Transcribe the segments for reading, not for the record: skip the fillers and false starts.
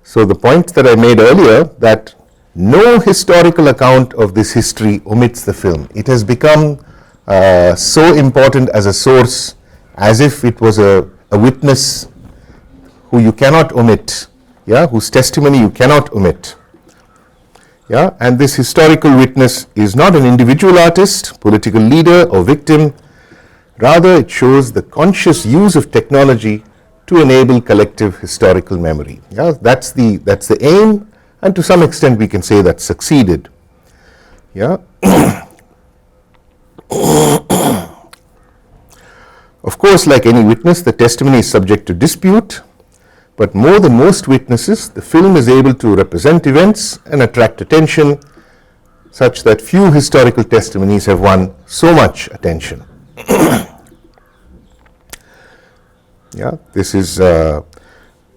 So the point that I made earlier, that no historical account of this history omits the film. It has become so important as a source, as if it was a witness who you cannot omit, whose testimony you cannot omit. And this historical witness is not an individual artist, political leader or victim. Rather, it shows the conscious use of technology to enable collective historical memory. That's the aim, and to some extent we can say that succeeded. Of course, like any witness, the testimony is subject to dispute, but more than most witnesses, the film is able to represent events and attract attention, such that few historical testimonies have won so much attention. This is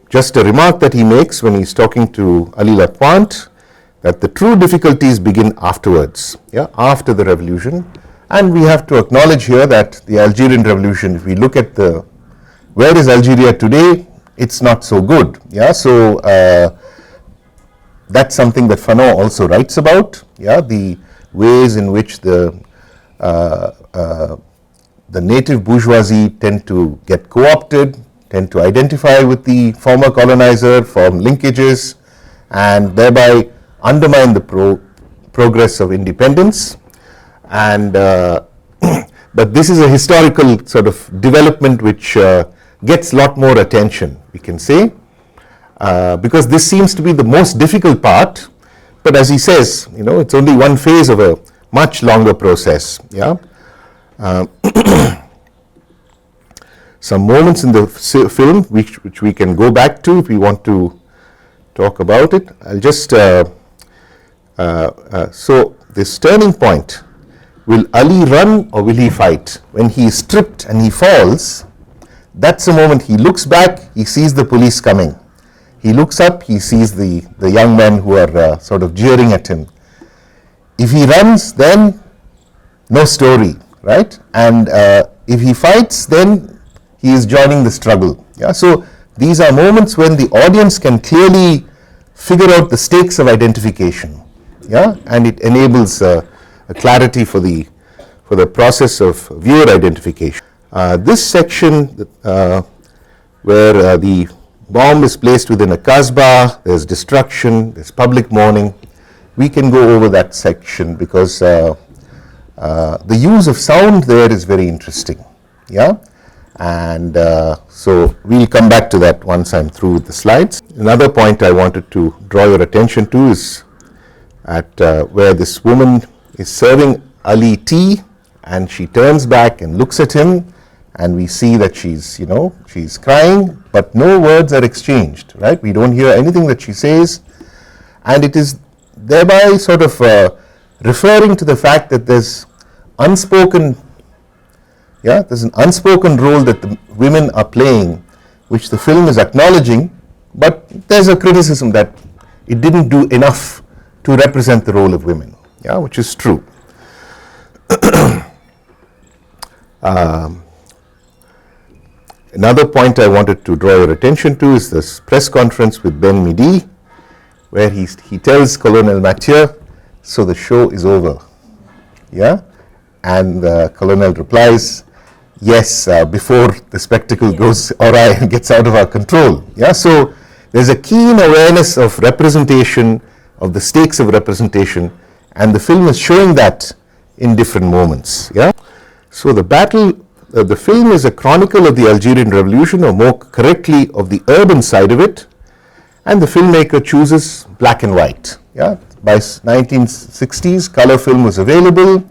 just a remark that he makes when he's talking to Ali Lapointe, that the true difficulties begin afterwards, after the revolution. And we have to acknowledge here that the Algerian Revolution, if we look at where is Algeria today, it's not so good. So that's something that Fanon also writes about. The ways in which the native bourgeoisie tend to get co-opted, tend to identify with the former colonizer, form linkages, and thereby undermine the progress of independence. And but this is a historical sort of development which gets a lot more attention, we can say, because this seems to be the most difficult part. But as he says, it's only one phase of a much longer process. Some moments in the film which we can go back to if we want to talk about it. I'll just so this turning point. Will Ali run or will he fight? When he is stripped and he falls, that's the moment he looks back, he sees the police coming. He looks up, he sees the young men who are sort of jeering at him. If he runs, then no story, right? And if he fights, then he is joining the struggle. So these are moments when the audience can clearly figure out the stakes of identification. And it enables a clarity for the process of viewer identification. This section where the bomb is placed within a kasbah, there's destruction, there's public mourning, we can go over that section because the use of sound there is very interesting. And so we'll come back to that once I'm through with the slides. Another point I wanted to draw your attention to is at where this woman is serving Ali tea, and she turns back and looks at him, and we see that she's crying, but no words are exchanged, right? We don't hear anything that she says, and it is thereby sort of referring to the fact that there's an unspoken role that the women are playing, which the film is acknowledging, but there's a criticism that it didn't do enough to represent the role of women. Which is true. Another point I wanted to draw your attention to is this press conference with Ben Midi, where he tells Colonel Mathieu, so the show is over. And the Colonel replies, yes, before the spectacle goes awry and gets out of our control. So there's a keen awareness of representation, of the stakes of representation, and the film is showing that in different moments. So the film is a chronicle of the Algerian Revolution, or more correctly of the urban side of it, and the filmmaker chooses black and white. By 1960s, color film was available,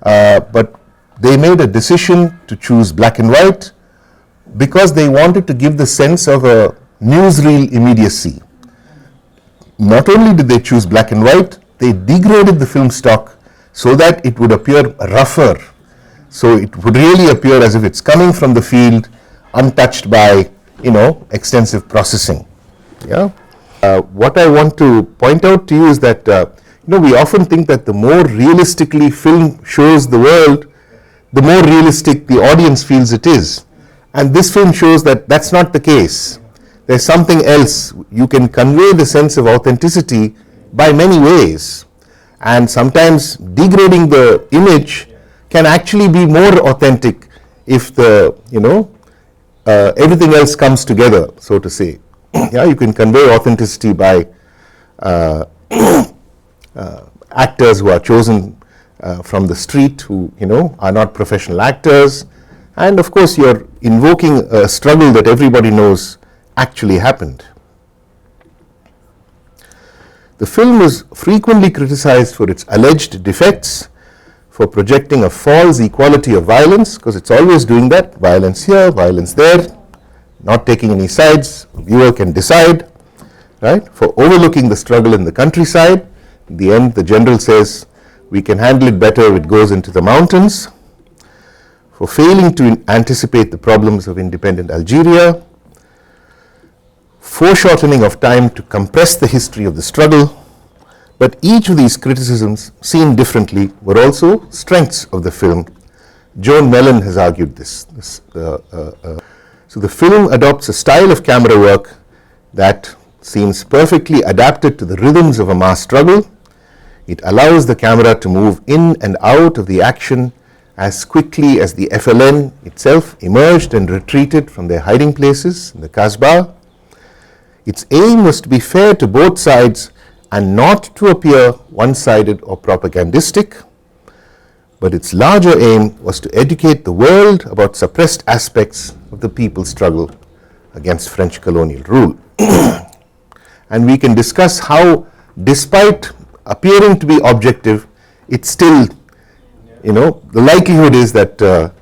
but they made a decision to choose black and white because they wanted to give the sense of a newsreel immediacy. Not only did they choose black and white, they degraded the film stock so that it would appear rougher. So it would really appear as if it's coming from the field, untouched by, extensive processing. What I want to point out to you is that, we often think that the more realistically film shows the world, the more realistic the audience feels it is. And this film shows that that's not the case. there's something else. You can convey the sense of authenticity by many ways, and sometimes degrading the image can actually be more authentic if the everything else comes together, so to say. Yeah, you can convey authenticity by actors who are chosen from the street, who are not professional actors, and of course you're invoking a struggle that everybody knows actually happened. The film was frequently criticized for its alleged defects, for projecting a false equality of violence, because it's always doing that, violence here, violence there, not taking any sides, the viewer can decide, right? For overlooking the struggle in the countryside. In the end, the general says, we can handle it better if it goes into the mountains. For failing to anticipate the problems of independent Algeria, foreshortening of time to compress the history of the struggle. But each of these criticisms, seen differently, were also strengths of the film. Joan Mellon has argued this. So the film adopts a style of camera work that seems perfectly adapted to the rhythms of a mass struggle. It allows the camera to move in and out of the action as quickly as the FLN itself emerged and retreated from their hiding places in the Kasbah. Its aim was to be fair to both sides and not to appear one-sided or propagandistic, but its larger aim was to educate the world about suppressed aspects of the people's struggle against French colonial rule. And we can discuss how, despite appearing to be objective, it's still, the likelihood is that the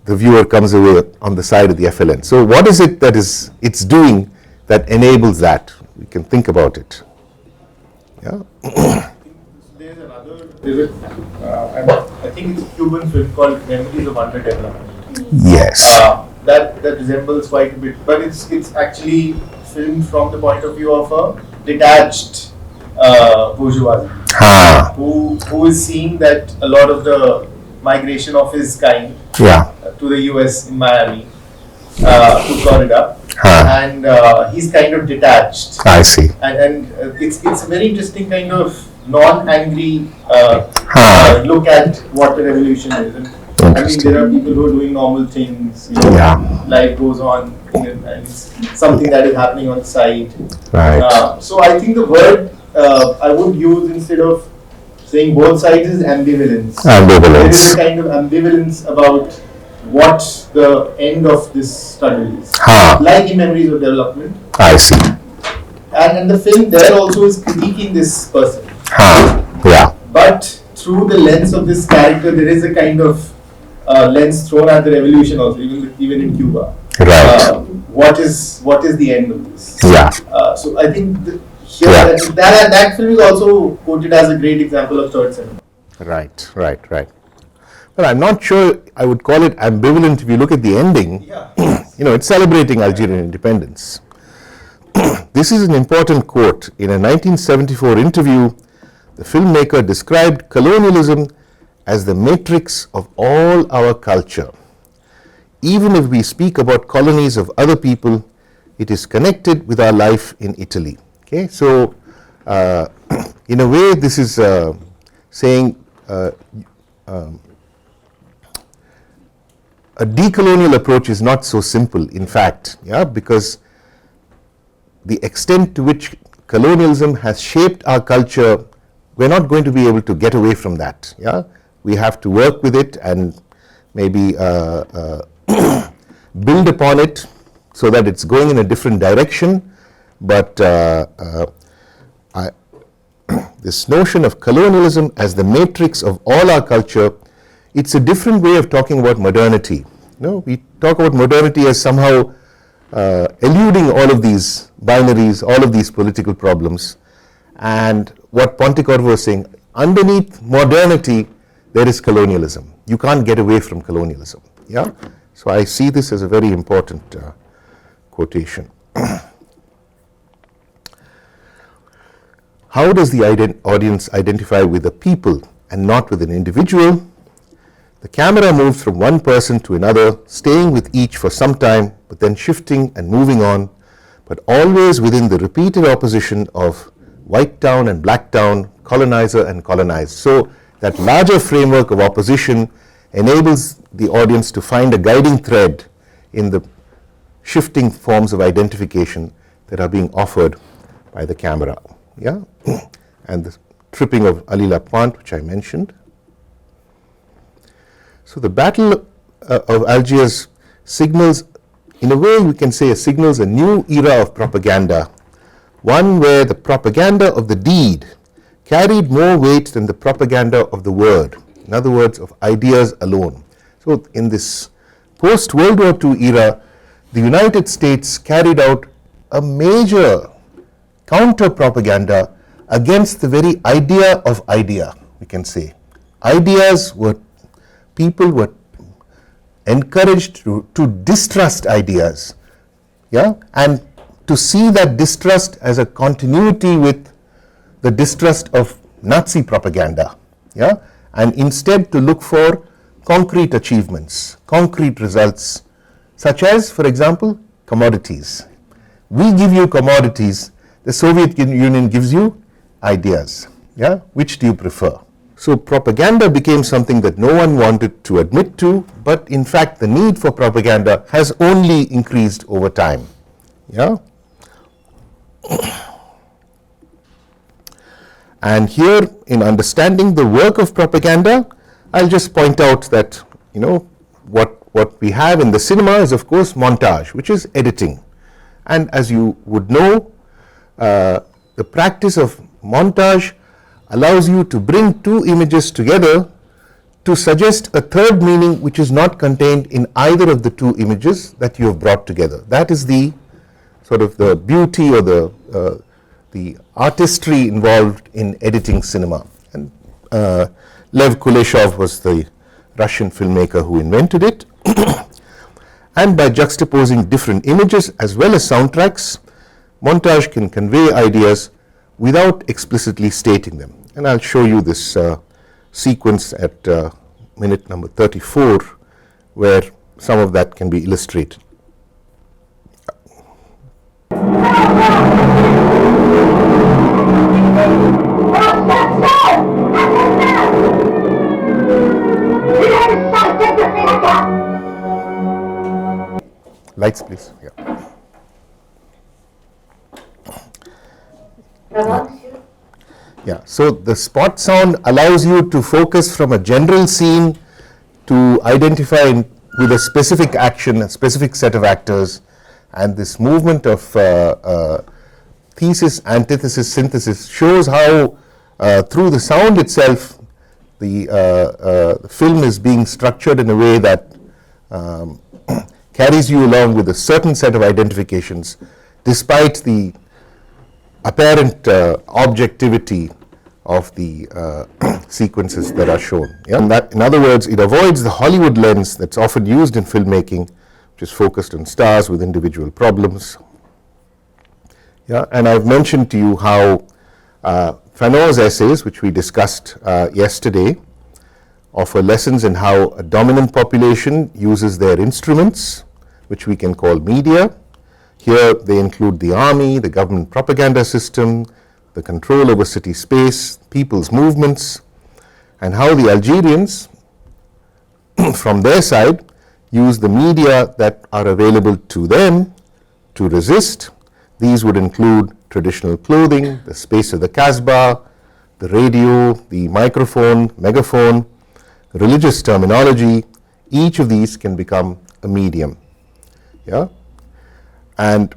viewer comes away on the side of the FLN. So what is it that it's doing that enables that? We can think about it. Yeah. There's another, I think it's a Cuban film called Memories of Underdevelopment. Yes. That resembles quite a bit, but it's actually filmed from the point of view of a detached bourgeoisie who is seeing that a lot of the migration of his kind to the US in Miami to Florida, and he's kind of detached. I see. And it's a very interesting kind of non-angry look at what the revolution is. And I mean, there are people who are doing normal things. Life goes on, and it's something that is happening on the side. Right. So I think the word I would use instead of saying both sides is ambivalence. There is a kind of ambivalence about what the end of this struggle is. Like in Memories of Development. I see. And the film there also is critiquing this person. But through the lens of this character, there is a kind of lens thrown at the revolution also, even in Cuba. Right. What is the end of this? So I think that film is also quoted as a great example of third cinema. Right. Well, I'm not sure I would call it ambivalent if you look at the ending. It's celebrating Algerian independence. This is an important quote. In a 1974 interview, the filmmaker described colonialism as the matrix of all our culture. Even if we speak about colonies of other people, it is connected with our life in Italy. Okay, so in a way, this is saying a decolonial approach is not so simple, in fact, because the extent to which colonialism has shaped our culture, we're not going to be able to get away from that. We have to work with it and maybe build upon it so that it's going in a different direction. But this notion of colonialism as the matrix of all our culture, it's a different way of talking about modernity. We talk about modernity as somehow eluding all of these binaries, all of these political problems. And what Pontecorvo was saying, underneath modernity, there is colonialism. You can't get away from colonialism. So I see this as a very important quotation. How does the audience identify with the people and not with an individual? The camera moves from one person to another, staying with each for some time, but then shifting and moving on. but always within the repeated opposition of white town and black town, colonizer and colonized. So that larger framework of opposition enables the audience to find a guiding thread in the shifting forms of identification that are being offered by the camera. Yeah, and the tripping of Ali Lapointe, which I mentioned. So the Battle of Algiers signals, in a way we can say, signals a new era of propaganda, one where the propaganda of the deed carried more weight than the propaganda of the word, in other words, of ideas alone. So in this post-World War II era, the United States carried out a major counter-propaganda against the very idea of idea, we can say. Ideas were, people were encouraged to distrust ideas, yeah, and to see that distrust as a continuity with the distrust of Nazi propaganda, yeah, and instead to look for concrete achievements, concrete results, such as, for example, commodities. We give you commodities, the Soviet Union gives you ideas, yeah, which do you prefer? So propaganda became something that no one wanted to admit to, but in fact the need for propaganda has only increased over time, yeah. And here, in understanding the work of propaganda, I'll just point out that, you know, what we have in the cinema is, of course, montage, which is editing. And as you would know, the practice of montage allows you to bring two images together to suggest a third meaning which is not contained in either of the two images that you have brought together. That is the sort of the beauty or the artistry involved in editing cinema. And Lev Kuleshov was the Russian filmmaker who invented it. And by juxtaposing different images as well as soundtracks, montage can convey ideas without explicitly stating them. And I'll show you this sequence at minute number 34, where some of that can be illustrated. Lights, please. Yeah, so the spot sound allows you to focus from a general scene to identify with a specific action, a specific set of actors, and this movement of thesis, antithesis, synthesis shows how through the sound itself the film is being structured in a way that carries you along with a certain set of identifications despite the apparent objectivity of the sequences that are shown. Yeah? And that, in other words, it avoids the Hollywood lens that's often used in filmmaking, which is focused on stars with individual problems. Yeah? And I've mentioned to you how Fanon's essays, which we discussed yesterday, offer lessons in how a dominant population uses their instruments, which we can call media. Here they include the army, the government propaganda system, the control over city space, people's movements, and how the Algerians, from their side, use the media that are available to them to resist. These would include traditional clothing, the space of the Casbah, the radio, the microphone, megaphone, religious terminology. Each of these can become a medium. Yeah? And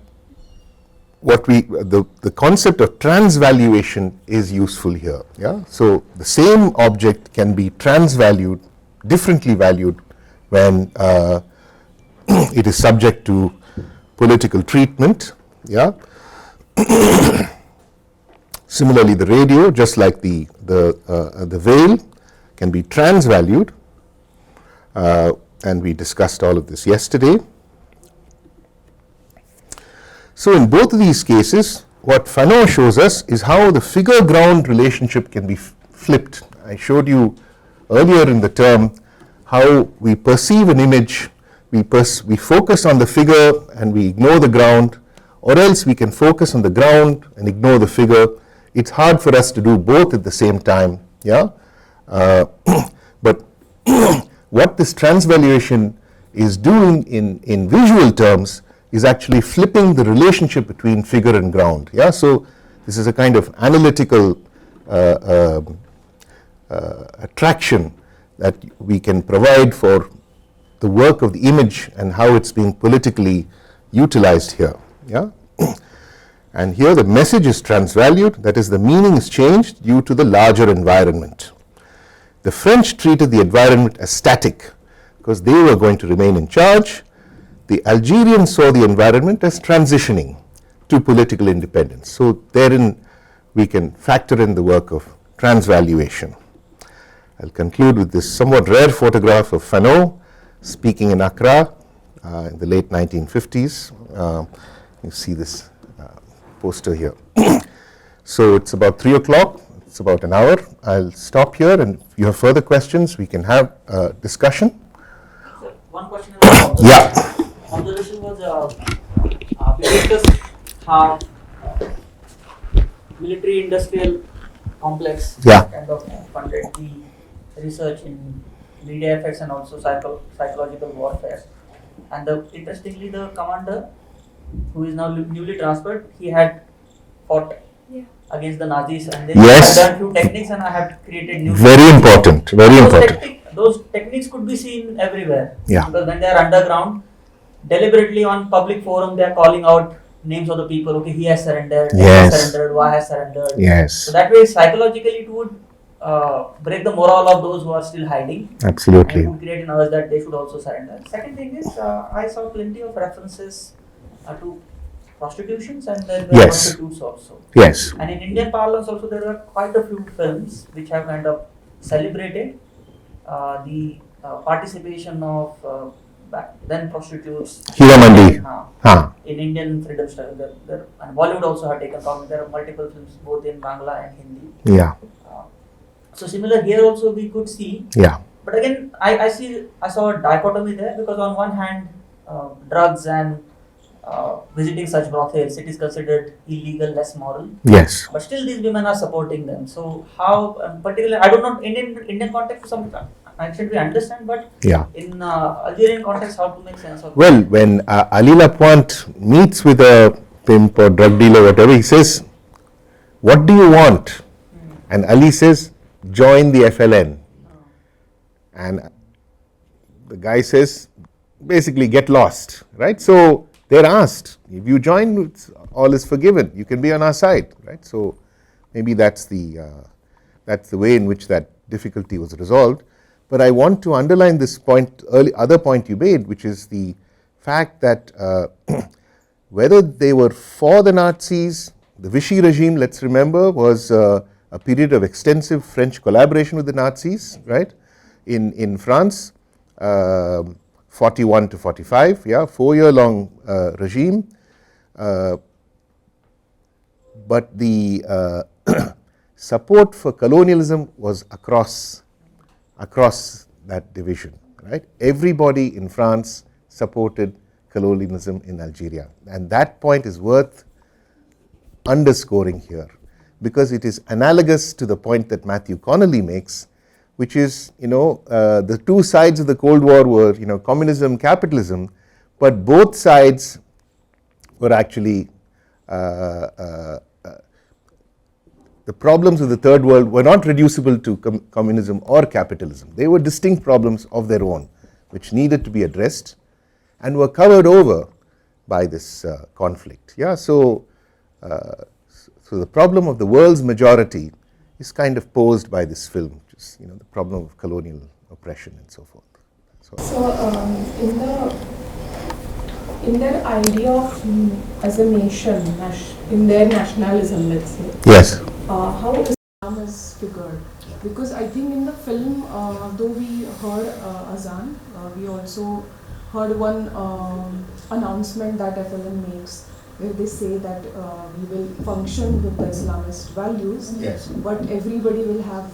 what the concept of transvaluation is useful here. Yeah? So the same object can be transvalued, differently valued when it is subject to political treatment. Yeah? Similarly, the radio, just like the veil, can be transvalued, and we discussed all of this yesterday. So in both of these cases, what Fanon shows us is how the figure-ground relationship can be flipped. I showed you earlier in the term how we perceive an image, we focus on the figure and we ignore the ground, or else we can focus on the ground and ignore the figure. It's hard for us to do both at the same time. Yeah, but what this transvaluation is doing in visual terms is actually flipping the relationship between figure and ground. Yeah, so this is a kind of analytical attraction that we can provide for the work of the image and how it's being politically utilized here. Yeah, and here the message is transvalued, that is, the meaning is changed due to the larger environment. The French treated the environment as static because they were going to remain in charge. The Algerians saw the environment as transitioning to political independence. So therein we can factor in the work of transvaluation. I'll conclude with this somewhat rare photograph of Fanon speaking in Accra in the late 1950s. You see this poster here. So it's about 3 o'clock. It's about an hour. I'll stop here, and if you have further questions, we can have a discussion. So one question is about observation was we discussed how military industrial complex kind of funded the research in media effects and also psychological warfare. And interestingly, the commander, who is now newly transferred, he had fought against the Nazis, and they have done few techniques, and I have created new. Very important. Very important. Those techniques could be seen everywhere. Yeah. Because when they are underground, deliberately on public forum, they are calling out names of the people. Okay, he has surrendered. He has surrendered. Why has surrendered? Yes. So that way, psychologically, it would break the morale of those who are still hiding. Absolutely. And would create an urge that they should also surrender. Second thing is, I saw plenty of references to prostitutions, and there were prostitutes also. Yes. And in Indian parlance also, there are quite a few films which have kind of celebrated the participation of then prostitutes in Indian freedom struggle. And Bollywood also had taken part. There are multiple films both in Bangla and Hindi. Yeah. So similar here also we could see. Yeah. But again, I saw a dichotomy there, because on one hand, drugs and visiting such brothels, it is considered illegal, less moral. Yes. But still, these women are supporting them. So how, particularly, I don't know, Indian context to some extent we understand, but in Algerian context, how to make sense of it? Well, when Ali Lapointe meets with a pimp or drug dealer, whatever, he says, "What do you want?" And Ali says, "Join the FLN." And the guy says, basically, get lost, right? So they're asked, if you join, all is forgiven. You can be on our side, right? So maybe that's the way in which that difficulty was resolved. But I want to underline this point, other point you made, which is the fact that whether they were for the Nazis, the Vichy regime, let's remember, was a period of extensive French collaboration with the Nazis, right? In France, 41 to 45, 4-year-long regime. But the support for colonialism was across that division, right? Everybody in France supported colonialism in Algeria. And that point is worth underscoring here, because it is analogous to the point that Matthew Connolly makes, which is, the two sides of the Cold War were, communism, capitalism, but both sides were actually, the problems of the third world were not reducible to communism or capitalism. They were distinct problems of their own, which needed to be addressed and were covered over by this conflict. So the problem of the world's majority is kind of posed by this film, which is, the problem of colonial oppression and so forth. In their idea of as a nation, in their nationalism, let's say. Yes. How Islam is figured? Because I think in the film, though we heard Azan, we also heard one announcement that FLN makes, where they say that we will function with the Islamist values, but everybody will have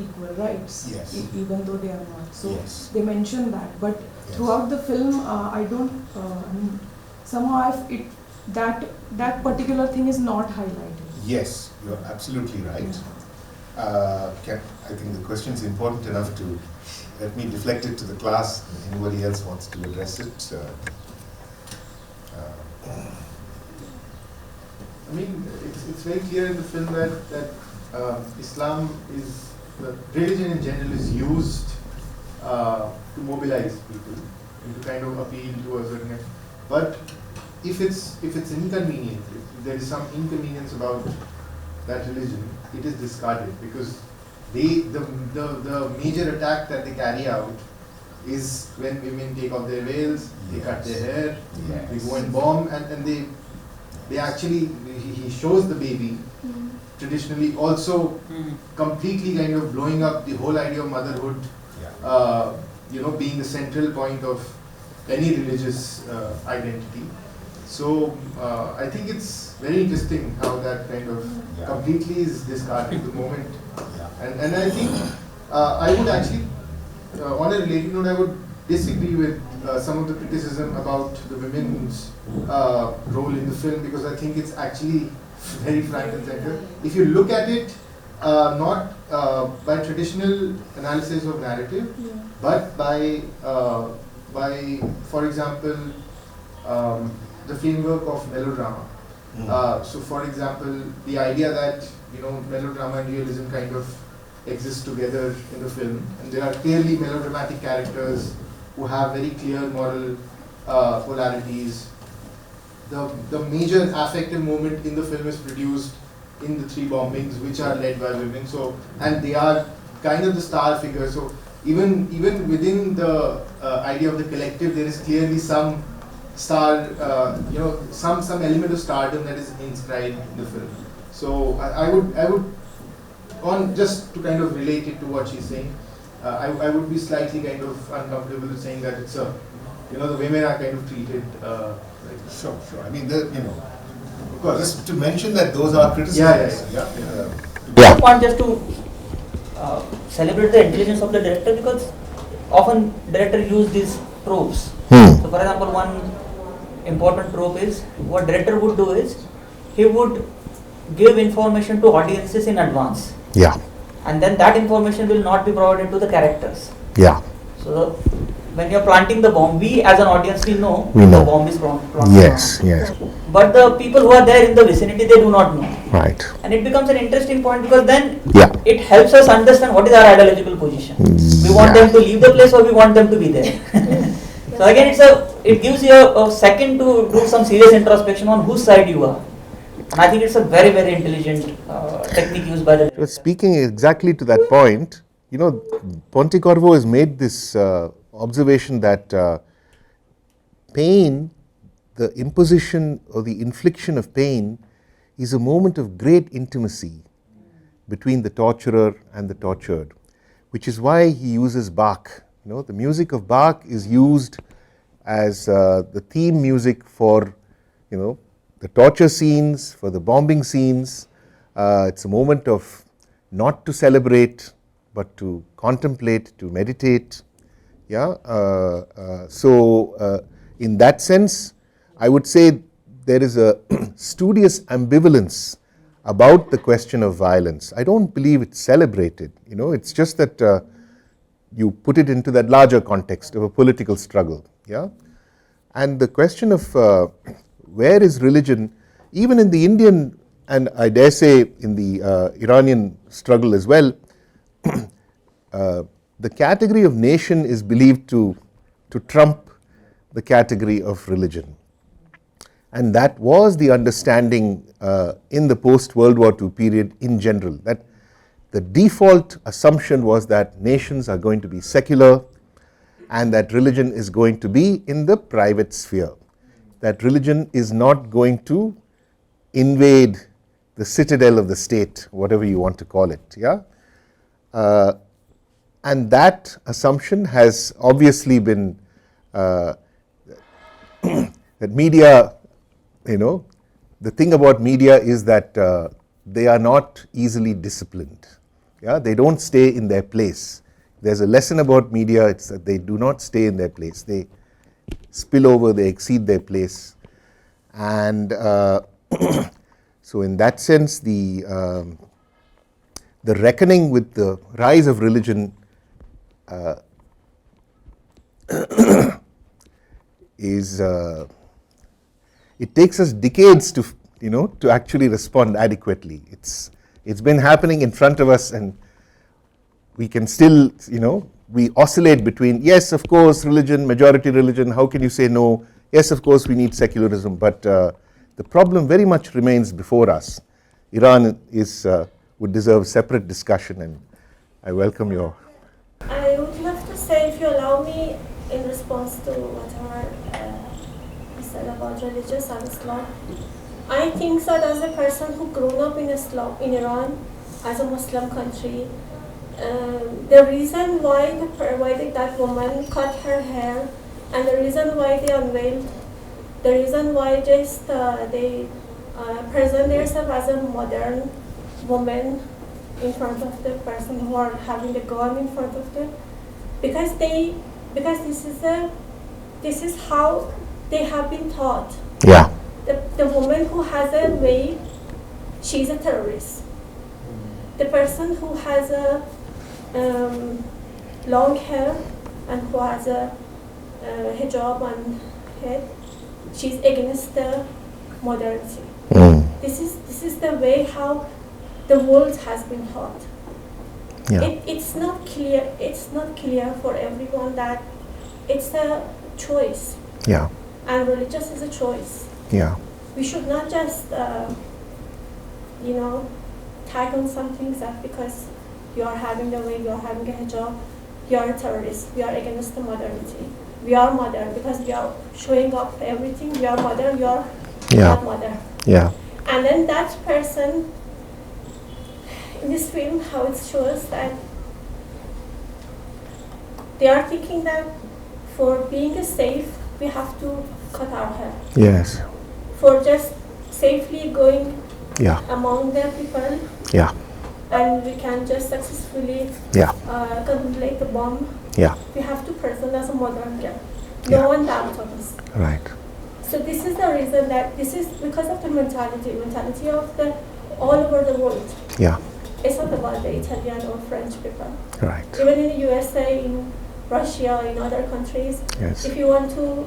equal rights, even though they are not. So they mention that, but throughout the film, I don't. Somehow that particular thing is not highlighted. Yes, you're absolutely right. I think the question is important enough to let me deflect it to the class. Anybody else wants to address it? I mean, it's very clear in the film that Islam is, religion in general is used to mobilize people and to kind of appeal to a certain extent. But if it's inconvenient, if there is some inconvenience about that religion, it is discarded, because the major attack that they carry out is when women take off their veils, they cut their hair, they go and bomb, and they actually, he shows the baby traditionally also completely kind of blowing up the whole idea of motherhood, being the central point of any religious identity. So I think it's very interesting how that kind of completely is discarded the moment. And I think I would actually, on a related note, I would disagree with some of the criticism about the women's role in the film, because I think it's actually very front and center. If you look at it, not by traditional analysis of narrative, but by, for example, the framework of melodrama. So, for example, the idea that melodrama and realism kind of exist together in the film, and there are clearly melodramatic characters who have very clear moral polarities. The major affective moment in the film is produced in the 3 bombings, which are led by women. So, and they are kind of the star figures. So, even within the idea of the collective, there is clearly some star, some element of stardom that is inscribed in the film. So, I would, on just to kind of relate it to what she's saying, I would be slightly kind of uncomfortable with saying that it's the women are kind of treated. Sure. I mean, of course, just to mention that those are criticisms. I want just to celebrate the intelligence of the director, because often director use these tropes. So, for example, one important trope is what director would do is he would give information to audiences in advance. And then that information will not be provided to the characters. So when you are planting the bomb, we as an audience we know the bomb is planted. Yes. But the people who are there in the vicinity, they do not know. Right. And it becomes an interesting point, because then it helps us understand what is our ideological position. We want them to leave the place, or we want them to be there. So again, it gives you a second to do some serious introspection on whose side you are. And I think it's a very, very intelligent technique used by the director. Speaking exactly to that point, Pontecorvo has made this observation that pain, the imposition or the infliction of pain, is a moment of great intimacy between the torturer and the tortured, which is why he uses Bach. The music of Bach is used as the theme music for, the torture scenes, for the bombing scenes. It's a moment of not to celebrate, but to contemplate, to meditate. So in that sense, I would say there is a studious ambivalence about the question of violence. I don't believe it's celebrated. It's just that you put it into that larger context of a political struggle. And the question of where is religion, even in the Indian, and I dare say in the Iranian struggle as well, the category of nation is believed to trump the category of religion. And that was the understanding in the post-World War II period in general, that the default assumption was that nations are going to be secular and that religion is going to be in the private sphere, that religion is not going to invade the citadel of the state, whatever you want to call it. And that assumption has obviously been that media, the thing about media is that they are not easily disciplined. They don't stay in their place. There's a lesson about media, it's that they do not stay in their place. They spill over, they exceed their place. And so in that sense, the reckoning with the rise of religion is it takes us decades to to actually respond adequately. It's been happening in front of us, and we can still we oscillate between, yes, of course, religion, majority religion, how can you say no? Yes, of course, we need secularism, but the problem very much remains before us. Iran would deserve separate discussion, and I welcome your... I would love to say, if you allow me, in response to whatever you said about religious and Islam, I think that as a person who grew up in Islam, in Iran, as a Muslim country, the reason why that woman cut her hair, and the reason why they unveiled, the reason why just they present themselves as a modern woman in front of the person who are having a gun in front of them, because this is how they have been taught. Yeah. The woman who has a veil, she's a terrorist. The person who has a long hair and who has a hijab on head, she's against the modernity. This is the way how the world has been taught. Yeah. It's not clear. It's not clear for everyone that it's a choice. Yeah. And religious is a choice. Yeah. We should not just tag on some things that because you are having the way, you are having a hijab, you are a terrorist. We are against the modernity. We are modern because we are showing up everything. We are modern. You are not modern. Yeah. And then that person in this film, how it shows that they are thinking that for being safe, we have to cut our hair. Yes. For just safely going Yeah. among the people, Yeah. and we can just successfully Yeah. contemplate the bomb. Yeah. We have to present as a modern girl. Yeah. No one doubts on us. Right. So this is the reason that this is because of the mentality of the all over the world. Yeah. It's not about the Italian or French people. Right. Even in the USA, in Russia, in other countries, Yes. if you want to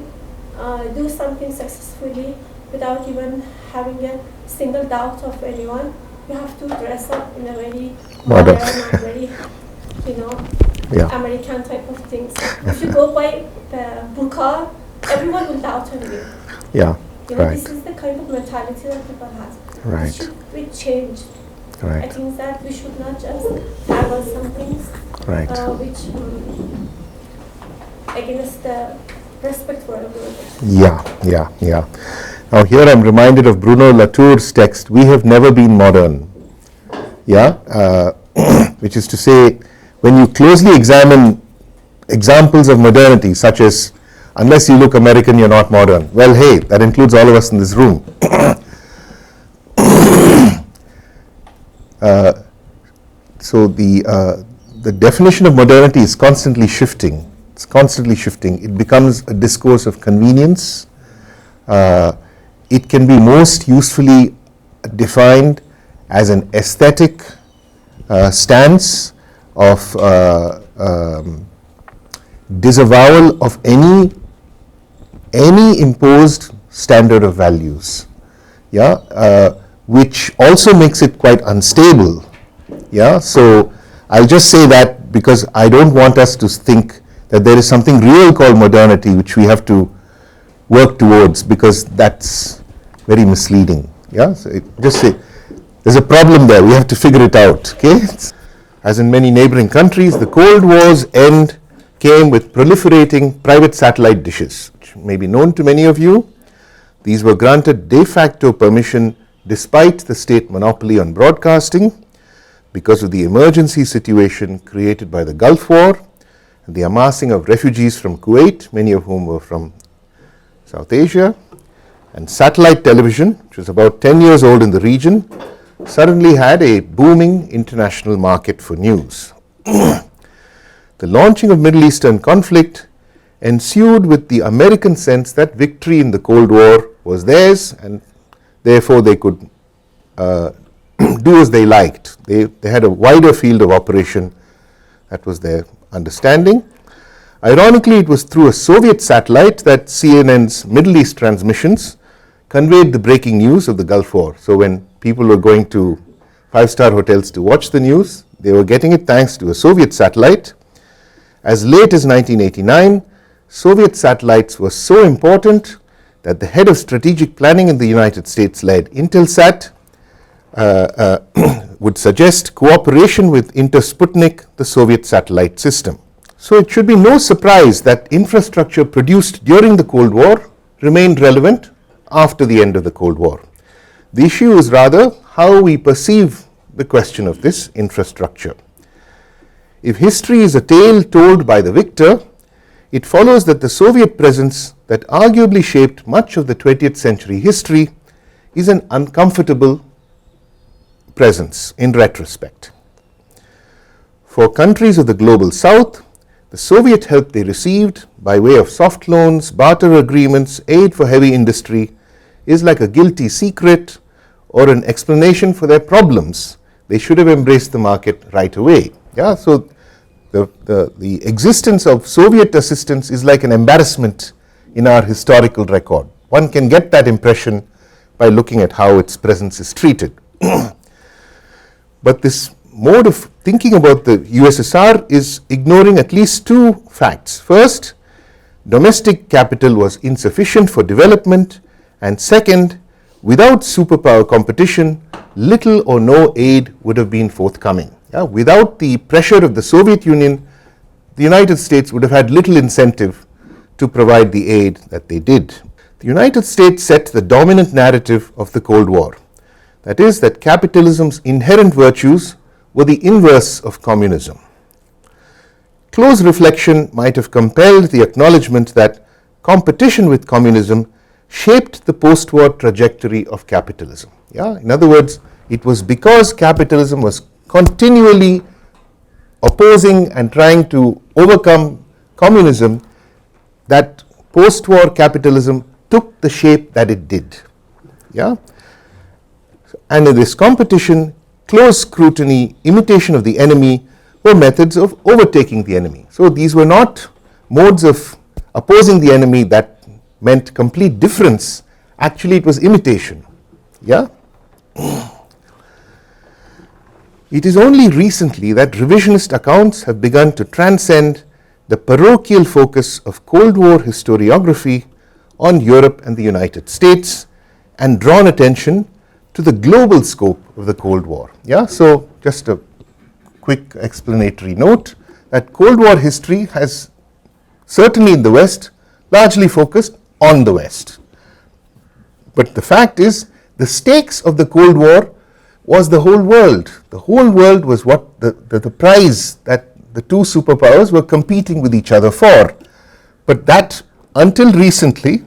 do something successfully without even having a single doubt of anyone, you have to dress up in a very modern and very, American type of things. If you go by the burqa, everyone will doubt on you. Yeah. Right. This is the kind of mentality that people have. Right. It should be changed. I Right. think that we should not just tag on some things Right. which against the respect for the religion. Yeah. Now here I'm reminded of Bruno Latour's text, "We have never been modern." Yeah, which is to say, when you closely examine examples of modernity, such as, unless you look American, you're not modern. Well, hey, that includes all of us in this room. So the definition of modernity is constantly shifting. It's constantly shifting. It becomes a discourse of convenience. It can be most usefully defined as an aesthetic stance of disavowal of any imposed standard of values, which also makes it quite unstable. So I'll just say that because I don't want us to think that there is something real called modernity which we have to work towards, because that's very misleading. So just say there's a problem there, we have to figure it out. Okay, as in many neighboring countries, the Cold War's end came with proliferating private satellite dishes, which may be known to many of you. These were granted de facto permission despite the state monopoly on broadcasting, because of the emergency situation created by the Gulf War and the amassing of refugees from Kuwait, many of whom were from South Asia. And satellite television, which was about 10 years old in the region, suddenly had a booming international market for news. The launching of Middle Eastern conflict ensued with the American sense that victory in the Cold War was theirs, and therefore they could do as they liked. They had a wider field of operation. That was their understanding. Ironically, it was through a Soviet satellite that CNN's Middle East transmissions conveyed the breaking news of the Gulf War. So when people were going to five-star hotels to watch the news, they were getting it thanks to a Soviet satellite. As late as 1989, Soviet satellites were so important that the head of strategic planning in the United States-led Intelsat would suggest cooperation with Intersputnik, the Soviet satellite system. So it should be no surprise that infrastructure produced during the Cold War remained relevant after the end of the Cold War. The issue is rather how we perceive the question of this infrastructure. If history is a tale told by the victor, it follows that the Soviet presence that arguably shaped much of the 20th century history is an uncomfortable presence in retrospect. For countries of the global south, the Soviet help they received by way of soft loans, barter agreements, aid for heavy industry is like a guilty secret or an explanation for their problems. They should have embraced the market right away. Yeah, so the existence of Soviet assistance is like an embarrassment in our historical record. One can get that impression by looking at how its presence is treated. But this mode of thinking about the USSR is ignoring at least two facts. First, domestic capital was insufficient for development, and second, without superpower competition, little or no aid would have been forthcoming. Yeah, without the pressure of the Soviet Union, the United States would have had little incentive to provide the aid that they did. The United States set the dominant narrative of the Cold War. That is, that capitalism's inherent virtues were the inverse of communism. Close reflection might have compelled the acknowledgement that competition with communism shaped the post-war trajectory of capitalism. Yeah? In other words, it was because capitalism was continually opposing and trying to overcome communism that post-war capitalism took the shape that it did. Yeah? And in this competition, close scrutiny, imitation of the enemy were methods of overtaking the enemy. So these were not modes of opposing the enemy that meant complete difference. Actually, it was imitation. Yeah? It is only recently that revisionist accounts have begun to transcend the parochial focus of Cold War historiography on Europe and the United States and drawn attention to the global scope of the Cold War. Yeah, so just a quick explanatory note that Cold War history has certainly in the West largely focused on the West. But the fact is, the stakes of the Cold War was the whole world. The whole world was what the prize that the two superpowers were competing with each other for. But that, until recently,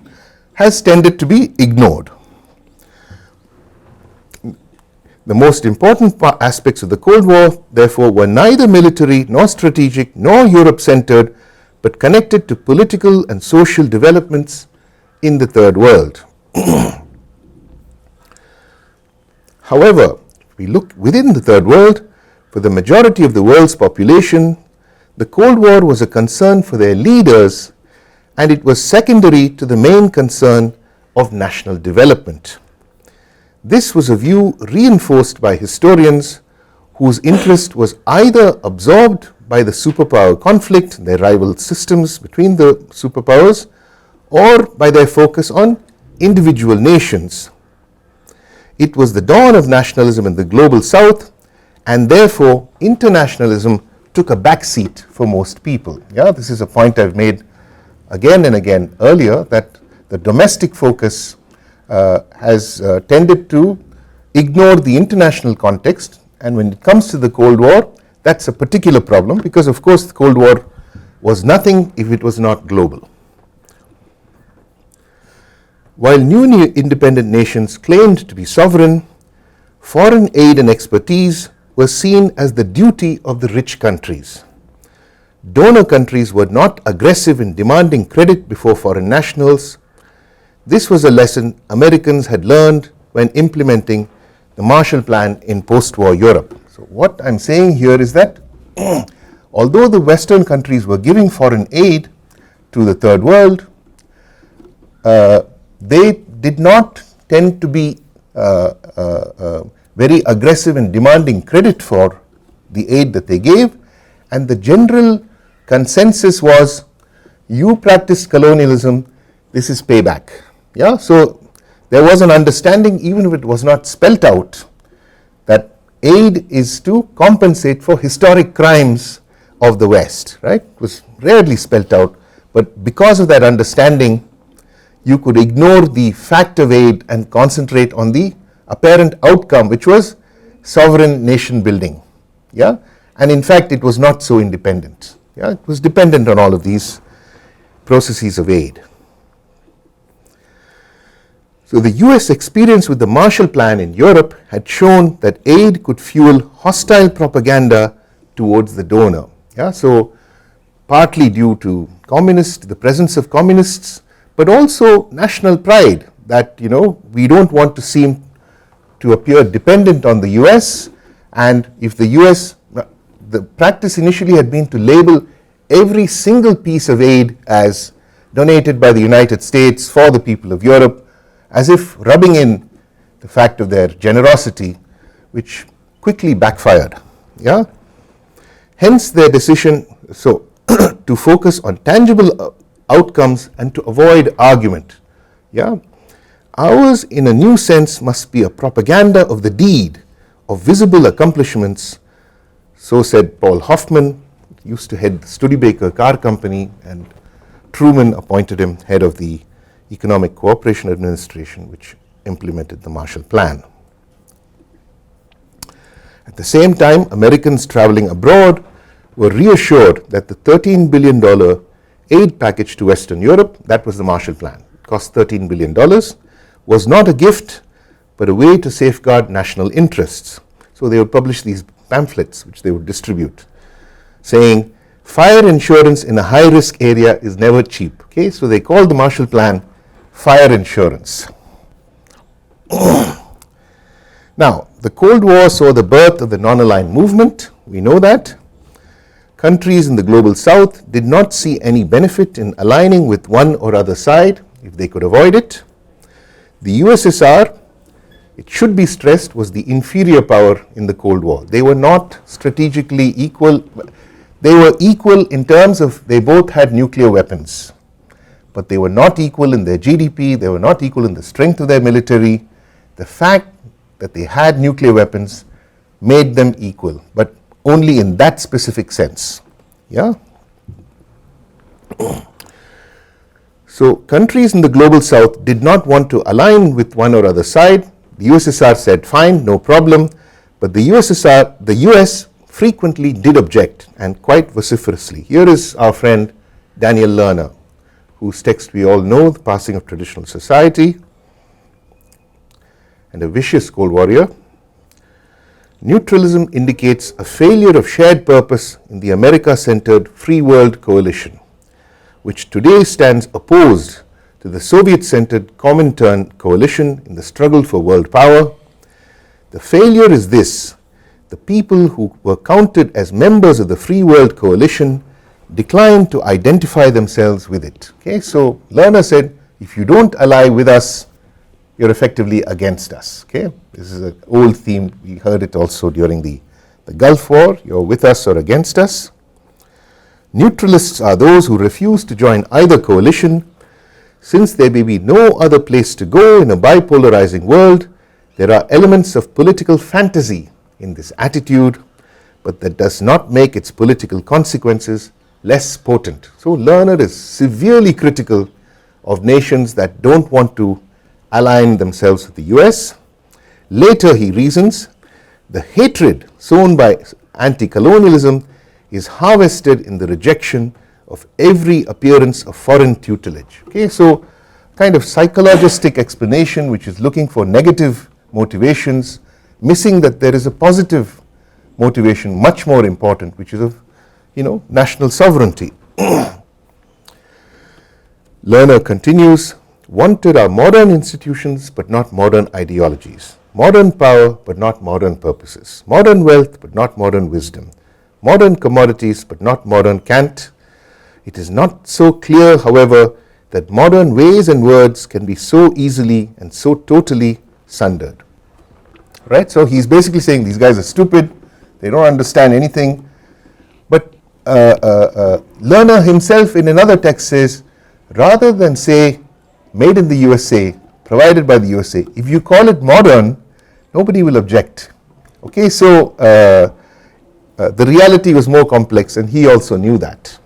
has tended to be ignored. The most important aspects of the Cold War, therefore, were neither military nor strategic nor Europe-centered, but connected to political and social developments in the Third World. However, if we look within the Third World, for the majority of the world's population, the Cold War was a concern for their leaders, and it was secondary to the main concern of national development. This was a view reinforced by historians whose interest was either absorbed by the superpower conflict, their rival systems between the superpowers, or by their focus on individual nations. It was the dawn of nationalism in the global south, and therefore internationalism took a backseat for most people. Yeah, this is a point I've made again and again earlier, that the domestic focus has tended to ignore the international context, and when it comes to the Cold War, that's a particular problem, because of course the Cold War was nothing if it was not global. While new independent nations claimed to be sovereign, foreign aid and expertise were seen as the duty of the rich countries. Donor countries were not aggressive in demanding credit before foreign nationals. this was a lesson Americans had learned when implementing the Marshall Plan in post-war Europe. So what I'm saying here is that although the Western countries were giving foreign aid to the third world, they did not tend to be very aggressive in demanding credit for the aid that they gave, and the general consensus was, you practice colonialism, this is payback. Yeah, so there was an understanding, even if it was not spelt out, that aid is to compensate for historic crimes of the West, right? It was rarely spelt out, but because of that understanding, you could ignore the fact of aid and concentrate on the apparent outcome, which was sovereign nation building. Yeah, and in fact it was not so independent. Yeah, it was dependent on all of these processes of aid. So the US experience with the Marshall Plan in Europe had shown that aid could fuel hostile propaganda towards the donor. Yeah, so partly due to the presence of communists, but also national pride that, we don't want to seem to appear dependent on the US, and if the US, the practice initially had been to label every single piece of aid as donated by the United States for the people of Europe, as if rubbing in the fact of their generosity, which quickly backfired. Yeah? Hence their decision to focus on tangible outcomes and to avoid argument. Yeah? Ours, in a new sense, must be a propaganda of the deed, of visible accomplishments. So said Paul Hoffman, used to head the Studebaker Car Company, and Truman appointed him head of the Economic Cooperation Administration, which implemented the Marshall Plan. At the same time, Americans traveling abroad were reassured that the $13 billion aid package to Western Europe, that was the Marshall Plan, cost $13 billion, was not a gift, but a way to safeguard national interests. So they would publish these pamphlets, which they would distribute, saying, fire insurance in a high-risk area is never cheap. Okay, so they called the Marshall Plan fire insurance. Now, the Cold War saw the birth of the non-aligned movement. We know that. Countries in the global south did not see any benefit in aligning with one or other side if they could avoid it. The USSR, it should be stressed, was the inferior power in the Cold War. They were not strategically equal. They were equal in terms of they both had nuclear weapons, but they were not equal in their GDP, they were not equal in the strength of their military. The fact that they had nuclear weapons made them equal, but only in that specific sense. Yeah? So countries in the global south did not want to align with one or other side. The USSR said, fine, no problem, but the US frequently did object, and quite vociferously. Here is our friend Daniel Lerner, whose text we all know, The Passing of Traditional Society, and a vicious Cold Warrior. Neutralism indicates a failure of shared purpose in the America-centered free world coalition, which today stands opposed to the Soviet-centered Comintern coalition in the struggle for world power. The failure is this: the people who were counted as members of the free world coalition declined to identify themselves with it. Okay, so Lerner said, if you don't ally with us, you're effectively against us. Okay, this is an old theme. We heard it also during the Gulf War. You're with us or against us. Neutralists are those who refuse to join either coalition. Since there may be no other place to go in a bipolarizing world, there are elements of political fantasy in this attitude, but that does not make its political consequences less potent. So Lerner is severely critical of nations that don't want to align themselves with the US. Later he reasons, the hatred sown by anti-colonialism is harvested in the rejection of every appearance of foreign tutelage. Okay, so kind of psychologistic explanation which is looking for negative motivations, missing that there is a positive motivation much more important, which is of national sovereignty. Lerner continues, wanted are modern institutions but not modern ideologies, modern power but not modern purposes, modern wealth but not modern wisdom, modern commodities but not modern cant. It is not so clear, however, that modern ways and words can be so easily and so totally sundered. Right? So he's basically saying these guys are stupid, they don't understand anything. But Lerner himself in another text says, rather than say made in the USA, provided by the USA, if you call it modern, nobody will object. Okay, so the reality was more complex, and he also knew that.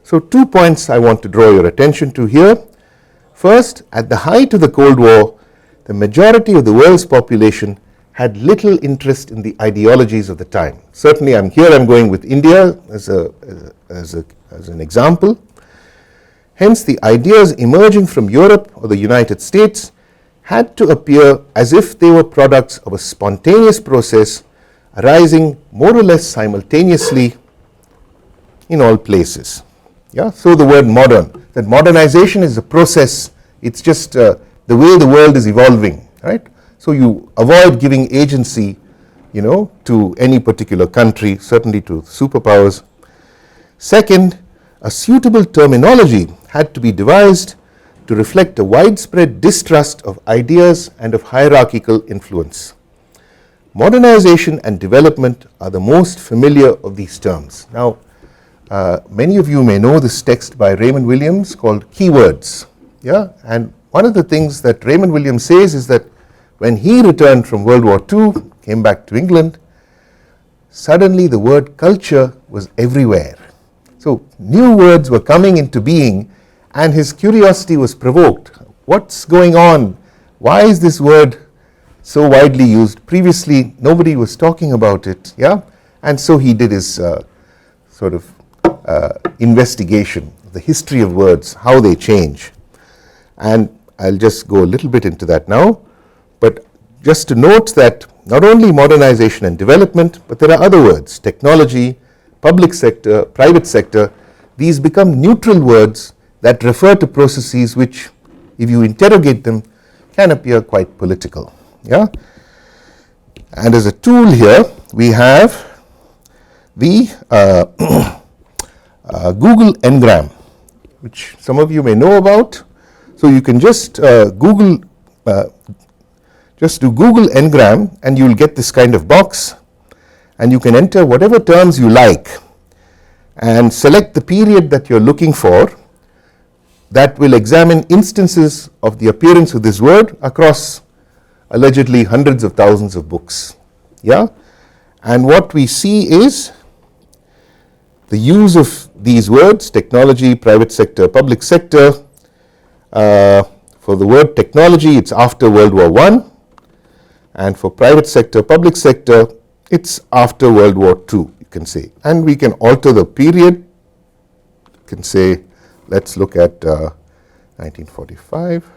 So 2 points I want to draw your attention to here. First, at the height of the Cold War, the majority of the world's population had little interest in the ideologies of the time. Certainly I'm going with India as an example. Hence, the ideas emerging from Europe or the United States had to appear as if they were products of a spontaneous process arising more or less simultaneously in all places. Yeah, so the word modern, that modernization is a process, it's just the way the world is evolving, right? So you avoid giving agency, to any particular country, certainly to superpowers. Second, a suitable terminology had to be devised to reflect a widespread distrust of ideas and of hierarchical influence. Modernization and development are the most familiar of these terms. Now, many of you may know this text by Raymond Williams called Keywords. Yeah, and one of the things that Raymond Williams says is that when he returned from World War II, came back to England, suddenly the word culture was everywhere. So new words were coming into being, and his curiosity was provoked. What's going on? Why is this word so widely used? Previously, nobody was talking about it. Yeah, and so he did his investigation of the history of words, how they change. And I'll just go a little bit into that now. But just to note that not only modernization and development, but there are other words, technology, public sector, private sector, these become neutral words that refer to processes which, if you interrogate them, can appear quite political. Yeah? And as a tool here, we have the Google Ngram, which some of you may know about. So you can just do Google Ngram, and you will get this kind of box, and you can enter whatever terms you like and select the period that you're looking for. That will examine instances of the appearance of this word across allegedly hundreds of thousands of books. Yeah, and what we see is the use of these words, technology, private sector, public sector. For the word technology, it's after World War I, and for private sector, public sector, it's after World War II, you can say. And we can alter the period. You can say, let's look at 1945.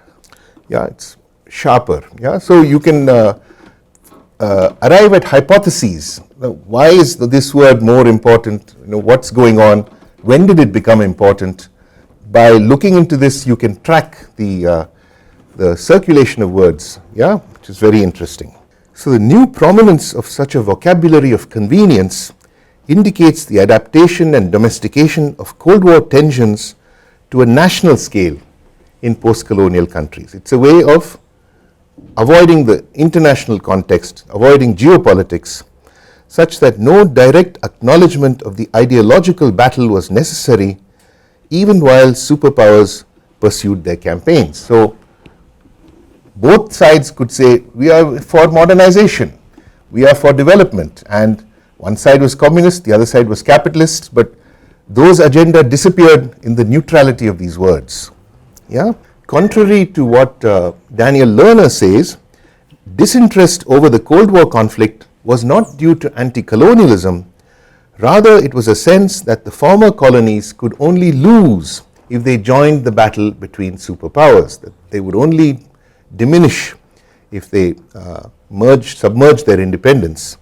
Yeah, it's sharper. Yeah, so you can arrive at hypotheses. Why is this word more important? What's going on? When did it become important? By looking into this, you can track the circulation of words, yeah, which is very interesting. So the new prominence of such a vocabulary of convenience indicates the adaptation and domestication of Cold War tensions to a national scale in post-colonial countries. It's a way of avoiding the international context, avoiding geopolitics, such that no direct acknowledgement of the ideological battle was necessary even while superpowers pursued their campaigns. So both sides could say, we are for modernization, we are for development, and one side was communist, the other side was capitalist, but those agenda disappeared in the neutrality of these words. Yeah? Contrary to what Daniel Lerner says, disinterest over the Cold War conflict was not due to anti-colonialism. Rather, it was a sense that the former colonies could only lose if they joined the battle between superpowers, that they would only diminish if they submerged their independence.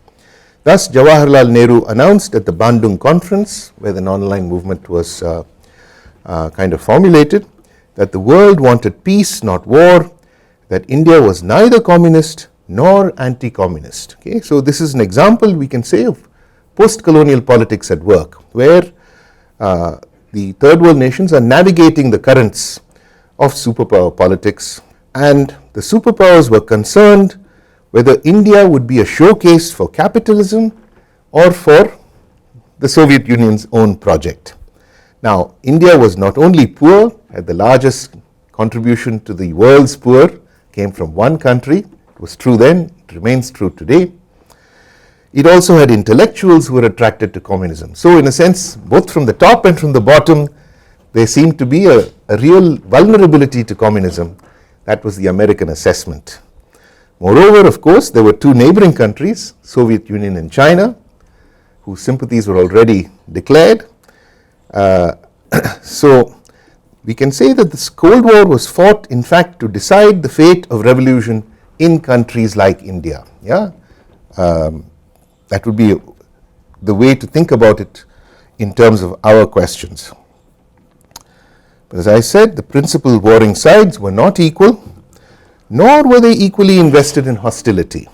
Thus, Jawaharlal Nehru announced at the Bandung conference, where the non-aligned movement was kind of formulated, that the world wanted peace, not war, that India was neither communist nor anti-communist. Okay? So this is an example, we can say, of post-colonial politics at work, where the third world nations are navigating the currents of superpower politics, and the superpowers were concerned whether India would be a showcase for capitalism or for the Soviet Union's own project. Now, India was not only poor, had the largest contribution to the world's poor, came from one country. It was true then, it remains true today. It also had intellectuals who were attracted to communism. So in a sense, both from the top and from the bottom, there seemed to be a real vulnerability to communism. That was the American assessment. Moreover, of course, there were two neighboring countries, Soviet Union and China, whose sympathies were already declared. So we can say that this Cold War was fought, in fact, to decide the fate of revolution in countries like India. Yeah, that would be the way to think about it in terms of our questions. But as I said, the principal warring sides were not equal, nor were they equally invested in hostility.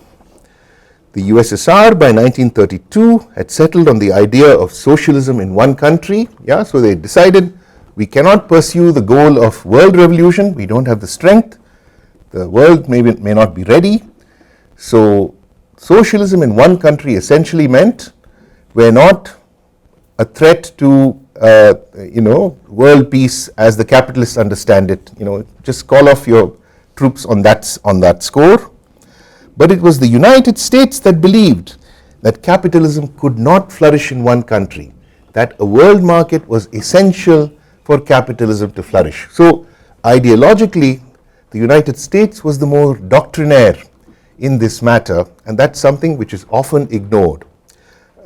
The USSR by 1932 had settled on the idea of socialism in one country. Yeah, so they decided we cannot pursue the goal of world revolution. We don't have the strength. The world may not be ready. So socialism in one country essentially meant we're not a threat to world peace as the capitalists understand it. Just call off your troops on that score. But it was the United States that believed that capitalism could not flourish in one country, that a world market was essential for capitalism to flourish. So ideologically, the United States was the more doctrinaire in this matter, and that's something which is often ignored.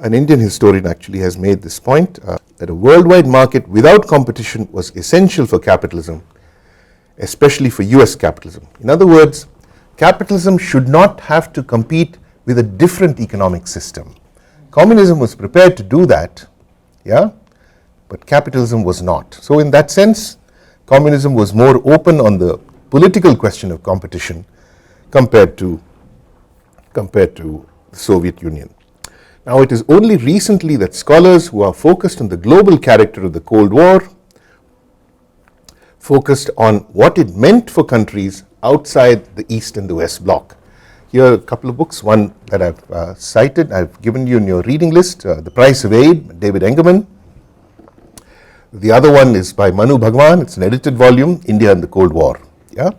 An Indian historian actually has made this point, that a worldwide market without competition was essential for capitalism, especially for US capitalism. In other words, capitalism should not have to compete with a different economic system. Communism was prepared to do that, yeah, but capitalism was not. So in that sense, communism was more open on the political question of competition compared to the Soviet Union. Now, it is only recently that scholars who are focused on the global character of the Cold War focused on what it meant for countries outside the East and the West Bloc. Here are a couple of books, one that I've cited, I've given you in your reading list, The Price of Aid, David Engerman. The other one is by Manu Bhagwan, it's an edited volume, India and the Cold War. Yeah?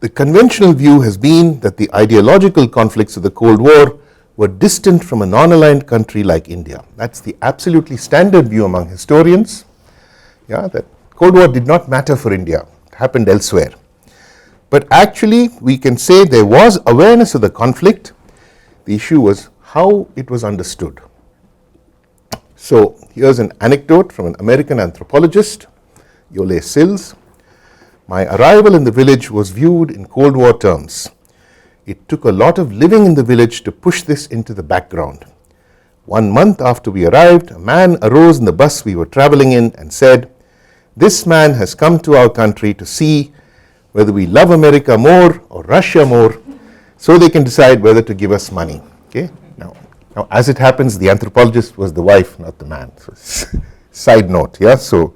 The conventional view has been that the ideological conflicts of the Cold War were distant from a non-aligned country like India. That's the absolutely standard view among historians. Yeah, that Cold War did not matter for India, it happened elsewhere. But actually, we can say there was awareness of the conflict. The issue was how it was understood. So here's an anecdote from an American anthropologist, Yole Sills. My arrival in the village was viewed in Cold War terms. It took a lot of living in the village to push this into the background. 1 month after we arrived, a man arose in the bus we were traveling in and said, "This man has come to our country to see whether we love America more or Russia more, so they can decide whether to give us money." Okay? Now as it happens, the anthropologist was the wife, not the man. So, side note, yeah. So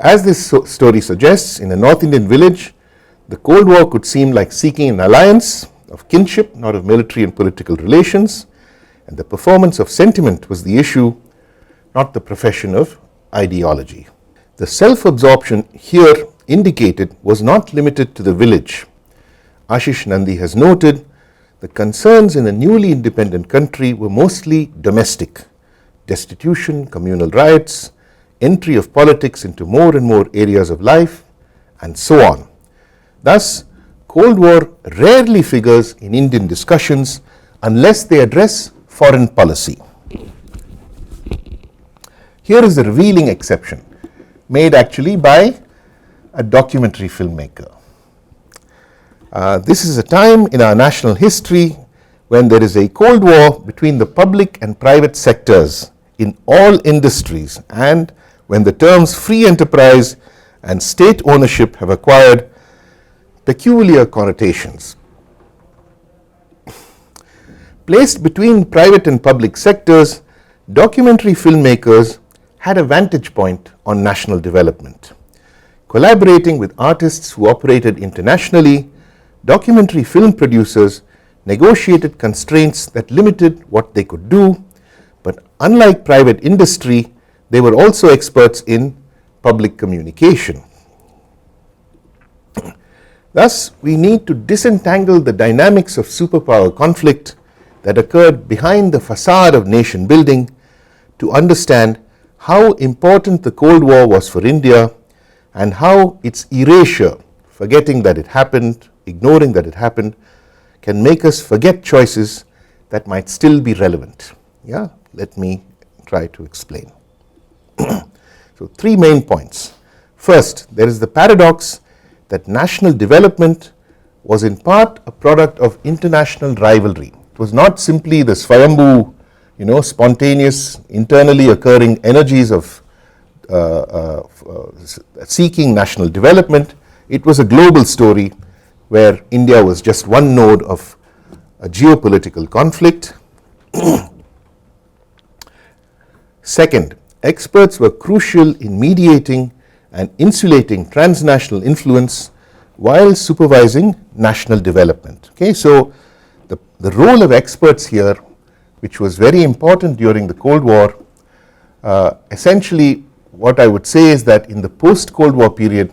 as this story suggests, in a North Indian village, the Cold War could seem like seeking an alliance of kinship, not of military and political relations, and the performance of sentiment was the issue, not the profession of ideology. The self-absorption here indicated was not limited to the village. Ashish Nandi has noted the concerns in a newly independent country were mostly domestic: destitution, communal riots, entry of politics into more and more areas of life, and so on. Thus, Cold War rarely figures in Indian discussions unless they address foreign policy. Here is a revealing exception, made actually by a documentary filmmaker. This is a time in our national history when there is a Cold War between the public and private sectors in all industries, and when the terms free enterprise and state ownership have acquired peculiar connotations. Placed between private and public sectors, documentary filmmakers had a vantage point on national development. Collaborating with artists who operated internationally, documentary film producers negotiated constraints that limited what they could do, but unlike private industry, they were also experts in public communication. Thus, we need to disentangle the dynamics of superpower conflict that occurred behind the facade of nation building to understand how important the Cold War was for India and how its erasure, forgetting that it happened, ignoring that it happened, can make us forget choices that might still be relevant. Yeah, let me try to explain. So, three main points. First, there is the paradox that national development was in part a product of international rivalry. It was not simply the Swayambhu, spontaneous, internally occurring energies of seeking national development. It was a global story where India was just one node of a geopolitical conflict. Second, experts were crucial in mediating and insulating transnational influence while supervising national development. Okay, so the role of experts here, which was very important during the Cold War, essentially what I would say is that in the post-Cold War period,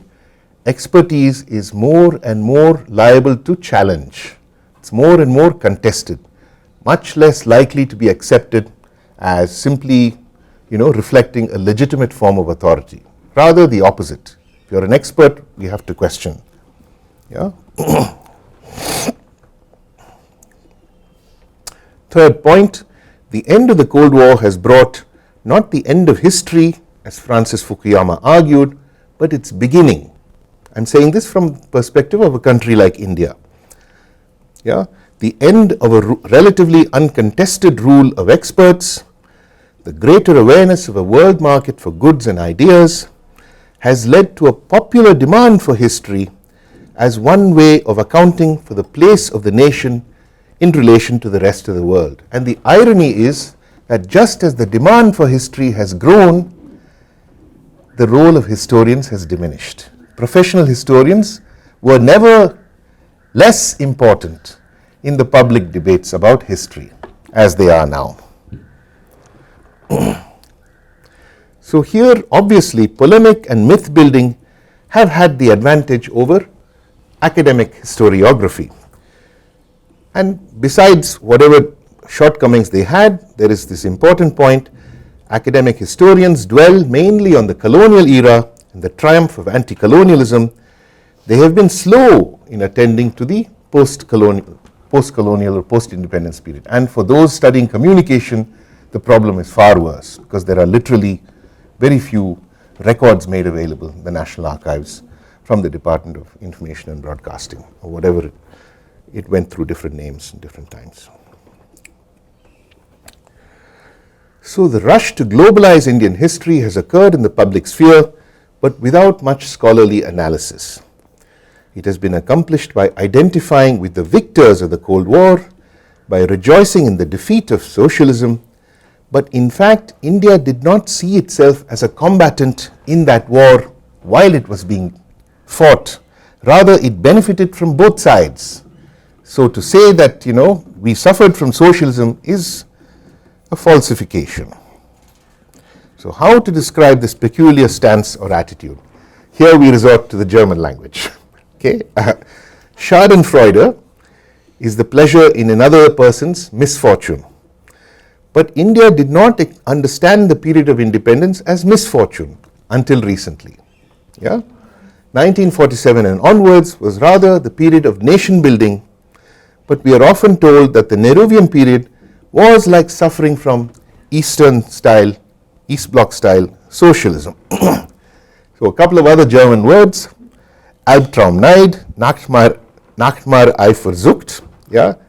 expertise is more and more liable to challenge. It's more and more contested, much less likely to be accepted as simply, reflecting a legitimate form of authority. Rather the opposite. If you're an expert, you have to question. Yeah. Third point, the end of the Cold War has brought not the end of history, as Francis Fukuyama argued, but its beginning. I'm saying this from the perspective of a country like India. Yeah, the end of a relatively uncontested rule of experts, the greater awareness of a world market for goods and ideas has led to a popular demand for history as one way of accounting for the place of the nation in relation to the rest of the world. And the irony is that just as the demand for history has grown, the role of historians has diminished. Professional historians were never less important in the public debates about history as they are now. So here, obviously, polemic and myth building have had the advantage over academic historiography. And besides whatever shortcomings they had, there is this important point: academic historians dwell mainly on the colonial era and the triumph of anti-colonialism. They have been slow in attending to the post-colonial or post-independence period. And for those studying communication, the problem is far worse, because there are literally very few records made available in the National Archives from the Department of Information and Broadcasting, or whatever it went through different names in different times. So the rush to globalize Indian history has occurred in the public sphere, but without much scholarly analysis. It has been accomplished by identifying with the victors of the Cold War, by rejoicing in the defeat of socialism, but in fact, India did not see itself as a combatant in that war while it was being fought. Rather, it benefited from both sides. So to say that, we suffered from socialism is a falsification. So how to describe this peculiar stance or attitude? Here we resort to the German language. Okay, Schadenfreude is the pleasure in another person's misfortune. But India did not understand the period of independence as misfortune until recently. Yeah? 1947 and onwards was rather the period of nation building, but we are often told that the Nehruvian period was like suffering from East Bloc style socialism. So a couple of other German words: Albtraumneid, Nachtmar Eifersucht,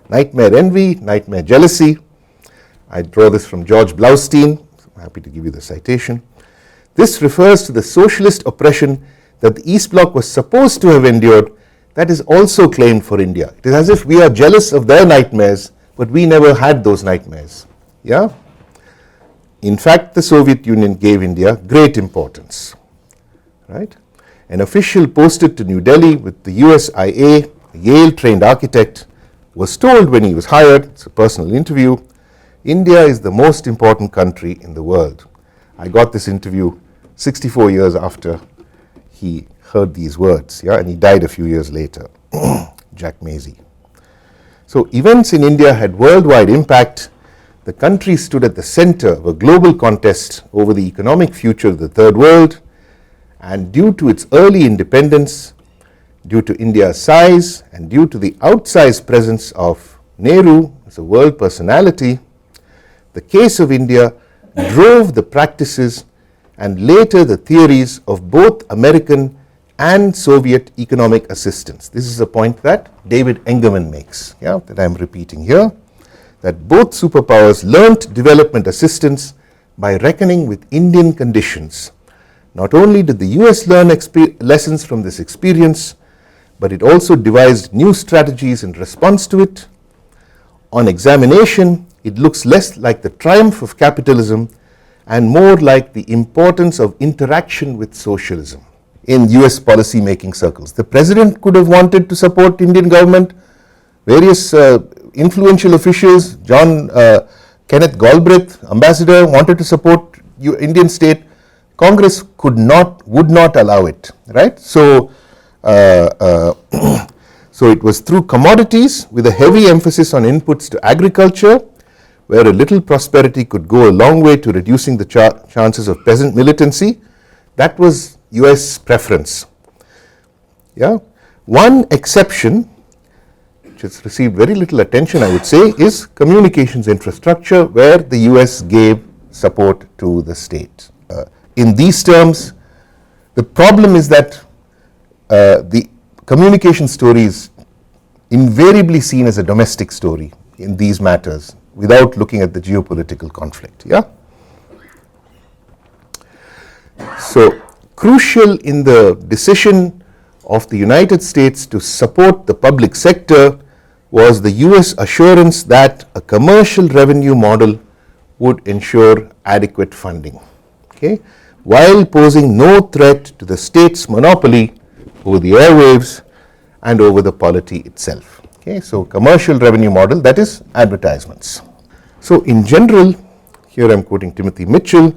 nightmare envy, nightmare jealousy. I draw this from George Blaustein, I'm happy to give you the citation. This refers to the socialist oppression that the East Bloc was supposed to have endured that is also claimed for India. It is as if we are jealous of their nightmares, but we never had those nightmares. Yeah? In fact, the Soviet Union gave India great importance. Right? An official posted to New Delhi with the USIA, a Yale-trained architect, was told when he was hired, it's a personal interview, India is the most important country in the world. I got this interview 64 years after he heard these words, yeah, and he died a few years later, Jack Maisie. So events in India had worldwide impact. The country stood at the center of a global contest over the economic future of the third world, and due to its early independence, due to India's size, and due to the outsized presence of Nehru as a world personality, the case of India drove the practices and later the theories of both American and Soviet economic assistance. This is a point that David Engerman makes, yeah, that I'm repeating here, that both superpowers learnt development assistance by reckoning with Indian conditions. Not only did the US learn lessons from this experience, but it also devised new strategies in response to it. On examination, it looks less like the triumph of capitalism and more like the importance of interaction with socialism in US policy making circles. The president could have wanted to support Indian government. Various influential officials, Kenneth Galbraith, ambassador, wanted to support Indian state. Congress would not allow it, right? So it was through commodities with a heavy emphasis on inputs to agriculture, where a little prosperity could go a long way to reducing the chances of peasant militancy. That was US preference. Yeah. One exception, which has received very little attention, I would say, is communications infrastructure, where the US gave support to the state. In these terms, the problem is that the communication story is invariably seen as a domestic story in these matters without looking at the geopolitical conflict. Yeah. So crucial in the decision of the United States to support the public sector was the US assurance that a commercial revenue model would ensure adequate funding, okay, while posing no threat to the state's monopoly over the airwaves and over the polity itself. Okay, so commercial revenue model, that is advertisements. So in general, here I'm quoting Timothy Mitchell,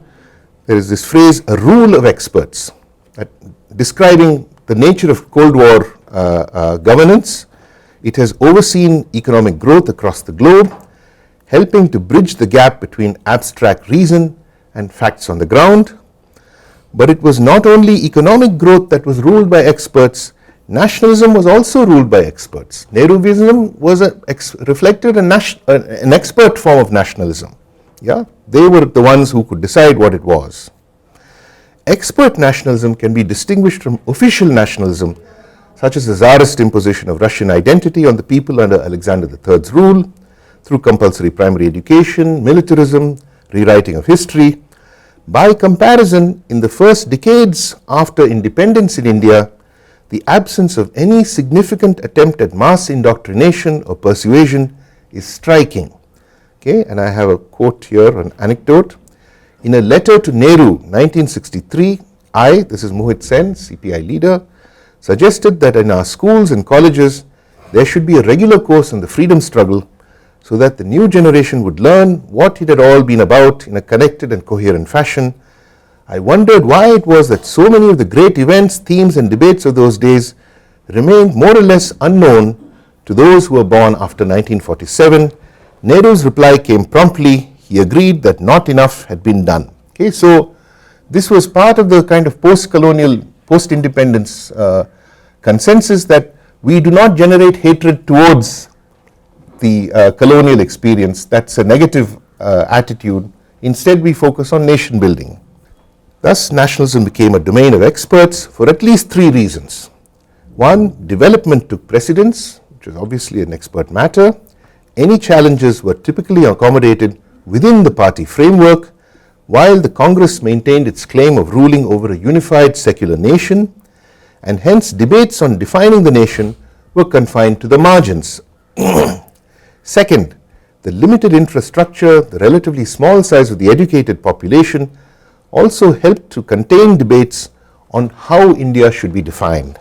there is this phrase, a rule of experts, that describing the nature of Cold War governance. It has overseen economic growth across the globe, helping to bridge the gap between abstract reason and facts on the ground. But it was not only economic growth that was ruled by experts, nationalism was also ruled by experts. Nehruism was reflected an expert form of nationalism. Yeah? They were the ones who could decide what it was. Expert nationalism can be distinguished from official nationalism, such as the Tsarist imposition of Russian identity on the people under Alexander III's rule, through compulsory primary education, militarism, rewriting of history. By comparison, in the first decades after independence in India, the absence of any significant attempt at mass indoctrination or persuasion is striking. Okay, and I have a quote here, an anecdote. In a letter to Nehru, 1963, this is Mohit Sen, CPI leader, suggested that in our schools and colleges there should be a regular course on the freedom struggle so that the new generation would learn what it had all been about in a connected and coherent fashion. I wondered why it was that so many of the great events, themes and debates of those days remained more or less unknown to those who were born after 1947. Nehru's reply came promptly. He agreed that not enough had been done. Okay, so this was part of the kind of post-colonial, post-independence consensus that we do not generate hatred towards the colonial experience. That's a negative attitude. Instead, we focus on nation building. Thus, nationalism became a domain of experts for at least three reasons. One, development took precedence, which is obviously an expert matter. Any challenges were typically accommodated within the party framework, while the Congress maintained its claim of ruling over a unified secular nation, and hence debates on defining the nation were confined to the margins. Second, the limited infrastructure, the relatively small size of the educated population also helped to contain debates on how India should be defined.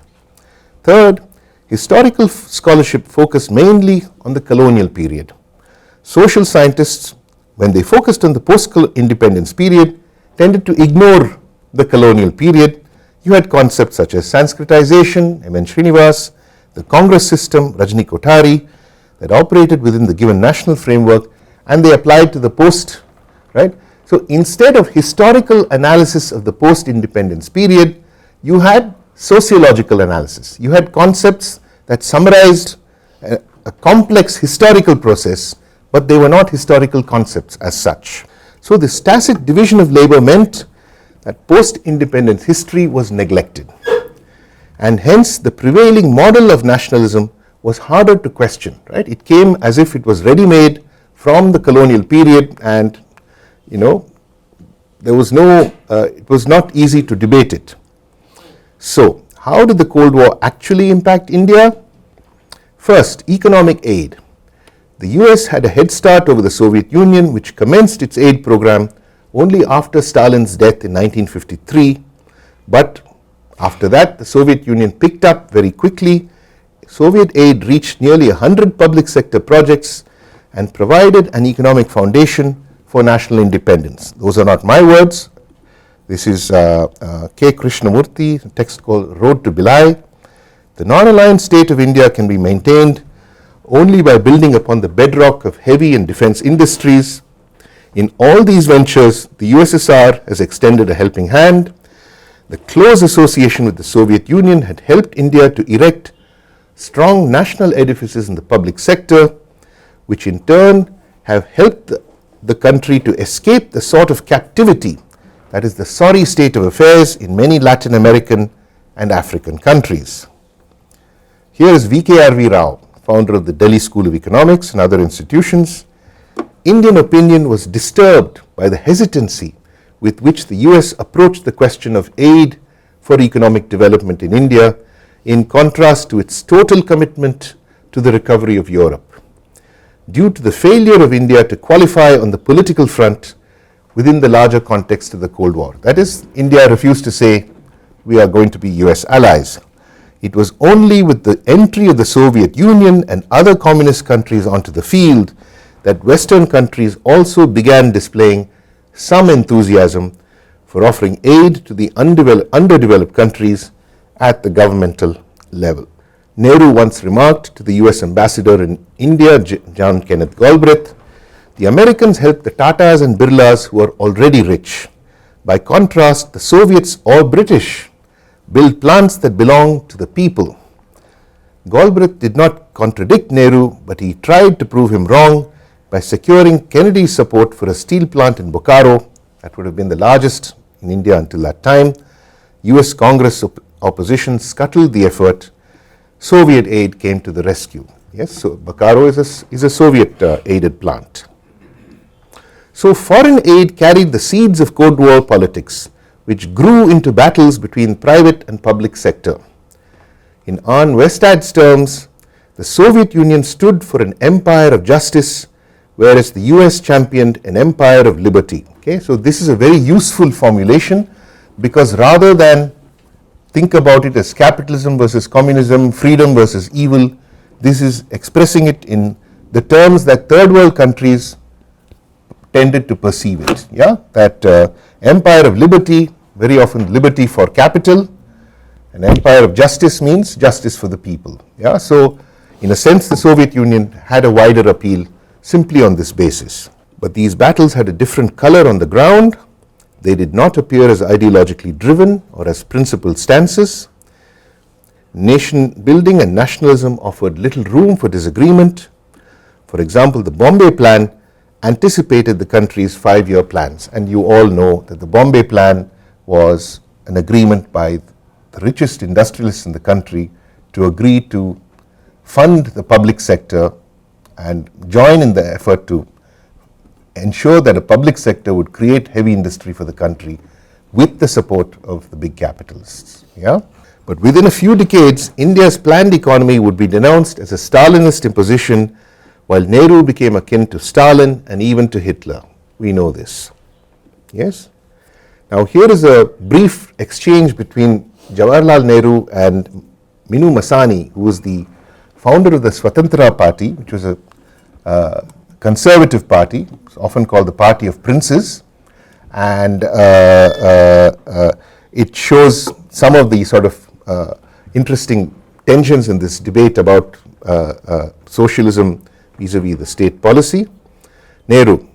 Third, historical scholarship focused mainly on the colonial period. Social scientists, when they focused on the post-independence period, tended to ignore the colonial period. You had concepts such as Sanskritization, M.N. Srinivas, the Congress system, Rajni Kothari, that operated within the given national framework, and they applied to the post, right? So instead of historical analysis of the post-independence period, you had sociological analysis. You had concepts that summarized a complex historical process, but they were not historical concepts as such. So this tacit division of labor meant that post-independence history was neglected, and hence the prevailing model of nationalism was harder to question, right? It came as if it was ready-made from the colonial period, and there was no, it was not easy to debate it. So how did the Cold War actually impact India? First, economic aid. The US had a head start over the Soviet Union, which commenced its aid program only after Stalin's death in 1953, but after that the Soviet Union picked up very quickly. Soviet aid reached nearly 100 public sector projects and provided an economic foundation for national independence. Those are not my words. This is K. Krishnamurthy, a text called Road to Bhilai. The non-aligned state of India can be maintained only by building upon the bedrock of heavy and defense industries. In all these ventures, the USSR has extended a helping hand. The close association with the Soviet Union had helped India to erect strong national edifices in the public sector, which in turn have helped the country to escape the sort of captivity that is the sorry state of affairs in many Latin American and African countries. Here is V.K.R.V. Rao, founder of the Delhi School of Economics and other institutions. Indian opinion was disturbed by the hesitancy with which the US approached the question of aid for economic development in India, in contrast to its total commitment to the recovery of Europe, due to the failure of India to qualify on the political front within the larger context of the Cold War. That is, India refused to say we are going to be US allies. It was only with the entry of the Soviet Union and other communist countries onto the field that Western countries also began displaying some enthusiasm for offering aid to the underdeveloped countries at the governmental level. Nehru once remarked to the US ambassador in India, John Kenneth Galbraith, the Americans helped the Tatas and Birlas who are already rich. By contrast, the Soviets or British build plants that belong to the people. Galbraith did not contradict Nehru, but he tried to prove him wrong by securing Kennedy's support for a steel plant in Bokaro that would have been the largest in India until that time. US Congress opposition scuttled the effort. Soviet aid came to the rescue. Yes, so Bokaro is a Soviet aided plant. So foreign aid carried the seeds of Cold War politics, which grew into battles between private and public sector. In Arne Westad's terms, the Soviet Union stood for an empire of justice, whereas the US championed an empire of liberty. Okay, so this is a very useful formulation, because rather than think about it as capitalism versus communism, freedom versus evil, this is expressing it in the terms that third world countries tended to perceive it. Yeah, that empire of liberty, very often liberty for capital. An empire of justice means justice for the people. Yeah, so in a sense the Soviet Union had a wider appeal simply on this basis. But these battles had a different color on the ground. They did not appear as ideologically driven or as principled stances. Nation building and nationalism offered little room for disagreement. For example, the Bombay Plan anticipated the country's 5-year plans, and you all know that the Bombay Plan was an agreement by the richest industrialists in the country to agree to fund the public sector and join in the effort to ensure that a public sector would create heavy industry for the country with the support of the big capitalists. Yeah? But within a few decades, India's planned economy would be denounced as a Stalinist imposition, while Nehru became akin to Stalin and even to Hitler. We know this. Yes? Now here is a brief exchange between Jawaharlal Nehru and Minu Masani, who was the founder of the Swatantra Party, which was a conservative party, often called the Party of Princes, and it shows some of the sort of interesting tensions in this debate about socialism vis-a-vis the state policy. Nehru: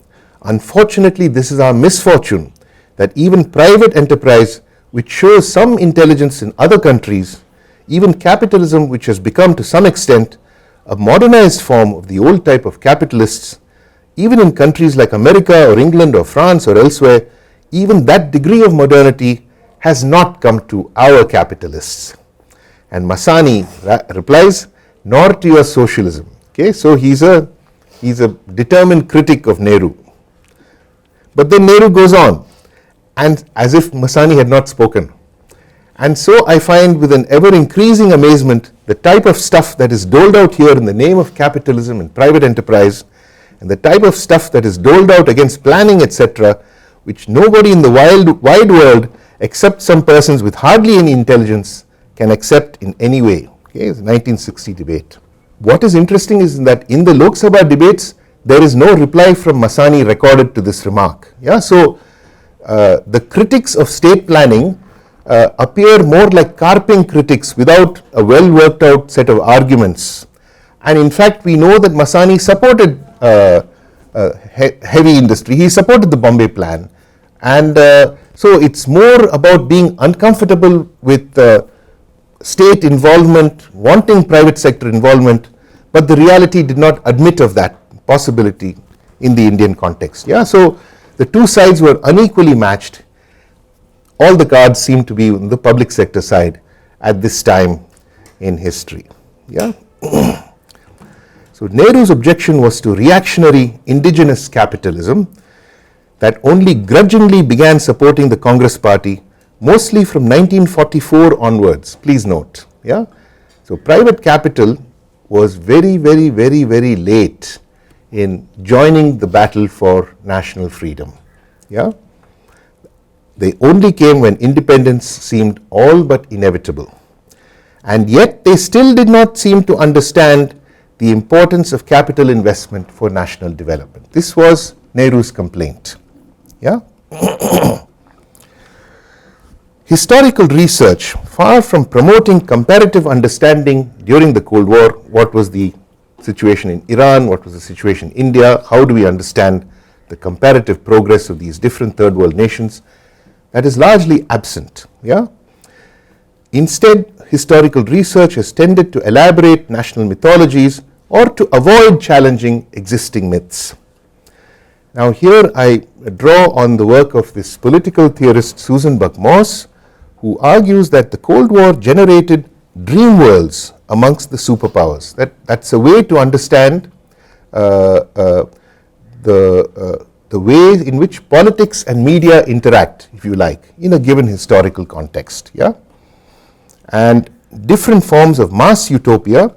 unfortunately, this is our misfortune that even private enterprise, which shows some intelligence in other countries, even capitalism, which has become to some extent a modernized form of the old type of capitalists, even in countries like America or England or France or elsewhere, even that degree of modernity has not come to our capitalists. And Masani replies, nor to your socialism. Okay, so he's a determined critic of Nehru. But then Nehru goes on, and as if Masani had not spoken. And so I find with an ever increasing amazement the type of stuff that is doled out here in the name of capitalism and private enterprise, and the type of stuff that is doled out against planning, etc., which nobody in the wide world except some persons with hardly any intelligence can accept in any way. Okay, it's a 1960 debate. What is interesting is that in the Lok Sabha debates, there is no reply from Masani recorded to this remark. Yeah, so the critics of state planning appear more like carping critics without a well worked out set of arguments. And in fact, we know that Masani supported heavy industry. He supported the Bombay Plan. And so it's more about being uncomfortable with state involvement, wanting private sector involvement, but the reality did not admit of that possibility in the Indian context. Yeah, so the two sides were unequally matched. All the cards seem to be on the public sector side at this time in history. Yeah. So Nehru's objection was to reactionary indigenous capitalism that only grudgingly began supporting the Congress party, mostly from 1944 onwards. Please note. Yeah. So private capital was very late in joining the battle for national freedom. Yeah. They only came when independence seemed all but inevitable. And yet they still did not seem to understand the importance of capital investment for national development. This was Nehru's complaint. Yeah? Historical research, far from promoting comparative understanding during the Cold War, what was the situation in Iran, what was the situation in India, how do we understand the comparative progress of these different third world nations, that is largely absent. Yeah? Instead, historical research has tended to elaborate national mythologies or to avoid challenging existing myths. Now here I draw on the work of this political theorist Susan Buck-Morss, who argues that the Cold War generated dream worlds amongst the superpowers. That's a way to understand the way in which politics and media interact, if you like, in a given historical context. Yeah? And different forms of mass utopia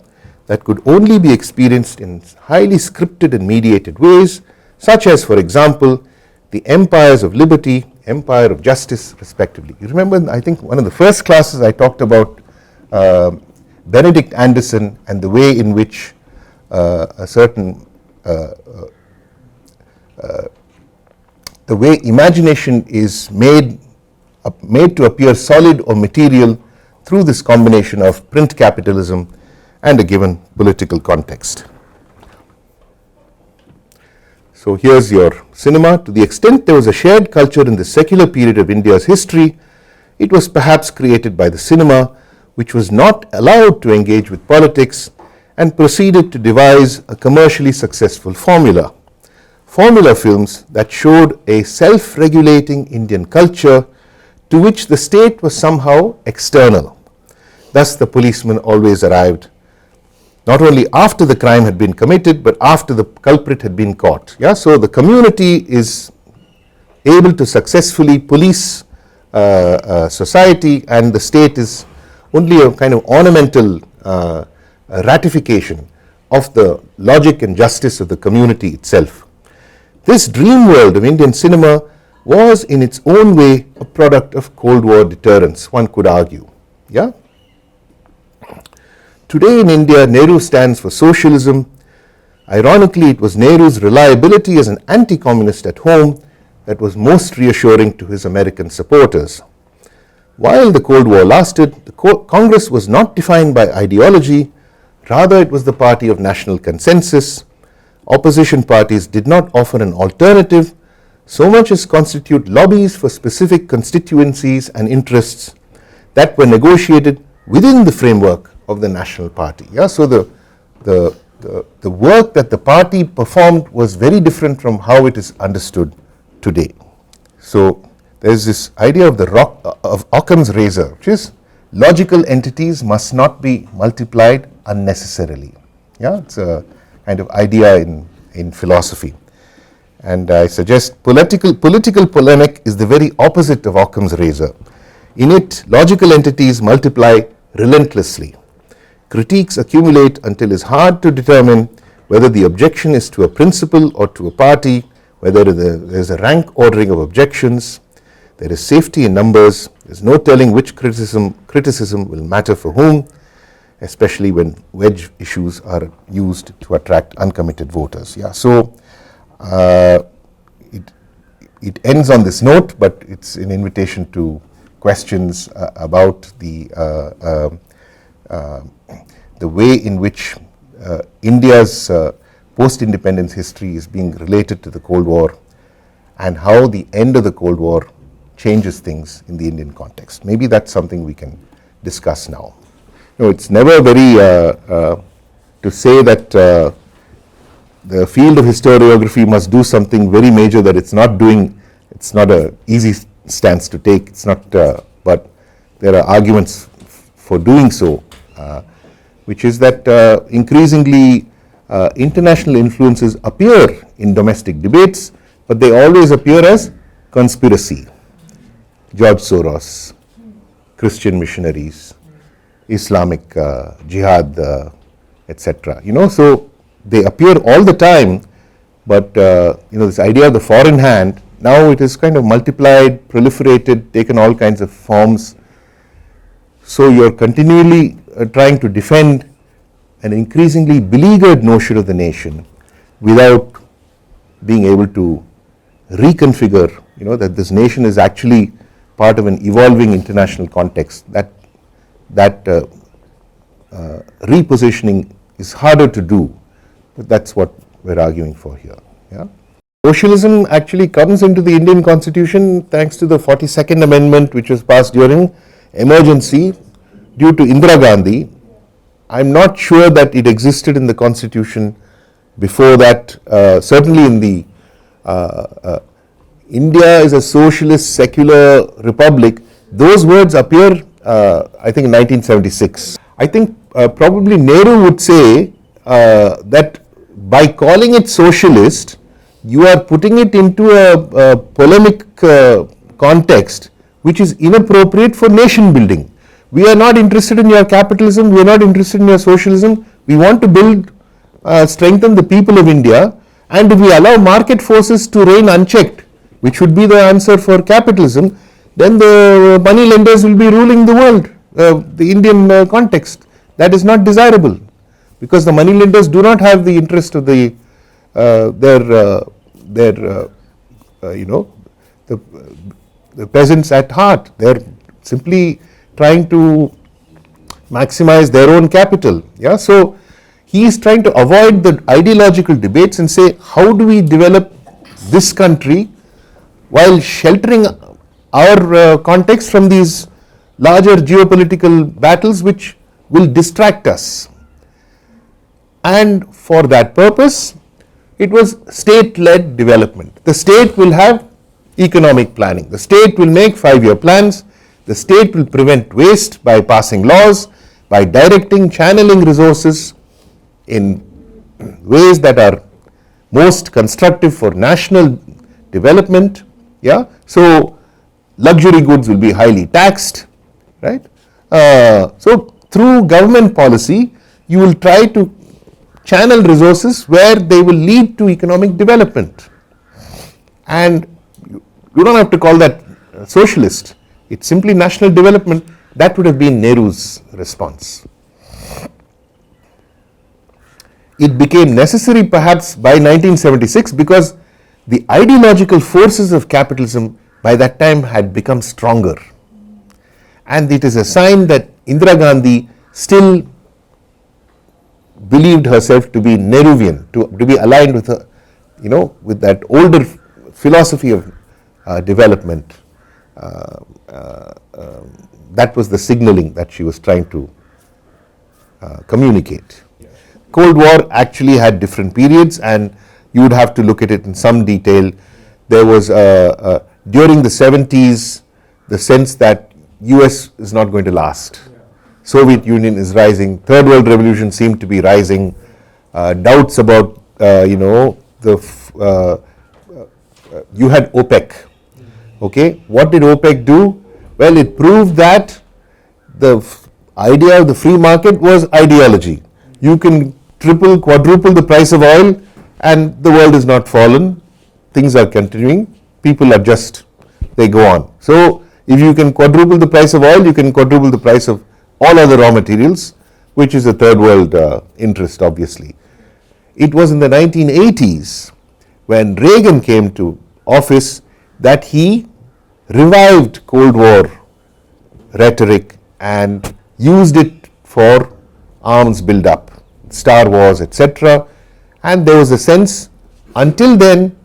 that could only be experienced in highly scripted and mediated ways, such as, for example, the empires of liberty, empire of justice, respectively. You remember, I think one of the first classes I talked about Benedict Anderson and the way in which a certain the way imagination is made to appear solid or material through this combination of print capitalism and a given political context. So here's your cinema. To the extent there was a shared culture in the secular period of India's history, it was perhaps created by the cinema, which was not allowed to engage with politics and proceeded to devise a commercially successful formula films that showed a self-regulating Indian culture to which the state was somehow external. Thus the policeman always arrived not only after the crime had been committed, but after the culprit had been caught. Yeah, so the community is able to successfully police society, and the state is only a kind of ornamental ratification of the logic and justice of the community itself. This dream world of Indian cinema was in its own way a product of Cold War deterrence, one could argue. Yeah? Today in India, Nehru stands for socialism. Ironically, it was Nehru's reliability as an anti-communist at home that was most reassuring to his American supporters. While the Cold War lasted, the Congress was not defined by ideology, rather it was the party of national consensus. Opposition parties did not offer an alternative, so much as constitute lobbies for specific constituencies and interests that were negotiated within the framework of the national party. Yeah? So the work that the party performed was very different from how it is understood today. So there is this idea of of Occam's razor, which is logical entities must not be multiplied unnecessarily. Yeah, it's a kind of idea in philosophy. And I suggest political polemic is the very opposite of Occam's razor. In it, logical entities multiply relentlessly. Critiques accumulate until it is hard to determine whether the objection is to a principle or to a party, whether there is a rank ordering of objections. There is safety in numbers. There is no telling which criticism will matter for whom, especially when wedge issues are used to attract uncommitted voters. Yeah, so it ends on this note, but it's an invitation to questions about the way in which India's post-independence history is being related to the Cold War, and how the end of the Cold War changes things in the Indian context. Maybe that's something we can discuss now. No, it's never very to say that the field of historiography must do something very major that it's not doing. It's not an easy stance to take. It's not, but there are arguments for doing so, which is that increasingly international influences appear in domestic debates, but they always appear as conspiracy. George Soros, Christian missionaries, Islamic jihad, etc. So they appear all the time, but this idea of the foreign hand, now it is kind of multiplied, proliferated, taken all kinds of forms. So you're continually trying to defend an increasingly beleaguered notion of the nation without being able to reconfigure, that this nation is actually part of an evolving international context. That repositioning is harder to do, but that's what we're arguing for here. Yeah? Socialism actually comes into the Indian Constitution thanks to the 42nd Amendment, which was passed during emergency due to Indira Gandhi. I'm not sure that it existed in the Constitution before that. Certainly in the India is a socialist secular republic. Those words appear, I think, in 1976. I think probably Nehru would say that by calling it socialist, you are putting it into a polemic context which is inappropriate for nation building. We are not interested in your capitalism, we are not interested in your socialism. We want to build, strengthen the people of India, and if we allow market forces to reign unchecked, which would be the answer for capitalism, then the money lenders will be ruling the world, the Indian context. That is not desirable, because the money lenders do not have the interest of the peasants at heart. They are simply trying to maximize their own capital. Yeah, so he is trying to avoid the ideological debates and say, how do we develop this country while sheltering our context from these larger geopolitical battles which will distract us. And for that purpose, it was state-led development. The state will have economic planning. The state will make 5-year plans. The state will prevent waste by passing laws, by directing, channeling resources in ways that are most constructive for national development. Yeah, so luxury goods will be highly taxed, right? So through government policy, you will try to channel resources where they will lead to economic development. And you don't have to call that socialist. It's simply national development. That would have been Nehru's response. It became necessary perhaps by 1976 because the ideological forces of capitalism by that time had become stronger. And it is a sign that Indira Gandhi still believed herself to be Nehruvian, to be aligned with her, with that older philosophy of development. That was the signaling that she was trying to communicate. Cold War actually had different periods, and you would have to look at it in some detail. There was, during the 70s, the sense that US is not going to last. Soviet Union is rising. Third World Revolution seemed to be rising. Doubts about, you had OPEC. Okay, what did OPEC do? Well, it proved that the idea of the free market was ideology. You can triple, quadruple the price of oil and the world is not fallen. Things are continuing. People adjust. They go on. So, if you can quadruple the price of oil, you can quadruple the price of all other raw materials, which is a third world interest, obviously. It was in the 1980s when Reagan came to office that he revived Cold War rhetoric and used it for arms build-up, Star Wars, etc. And there was a sense, until then,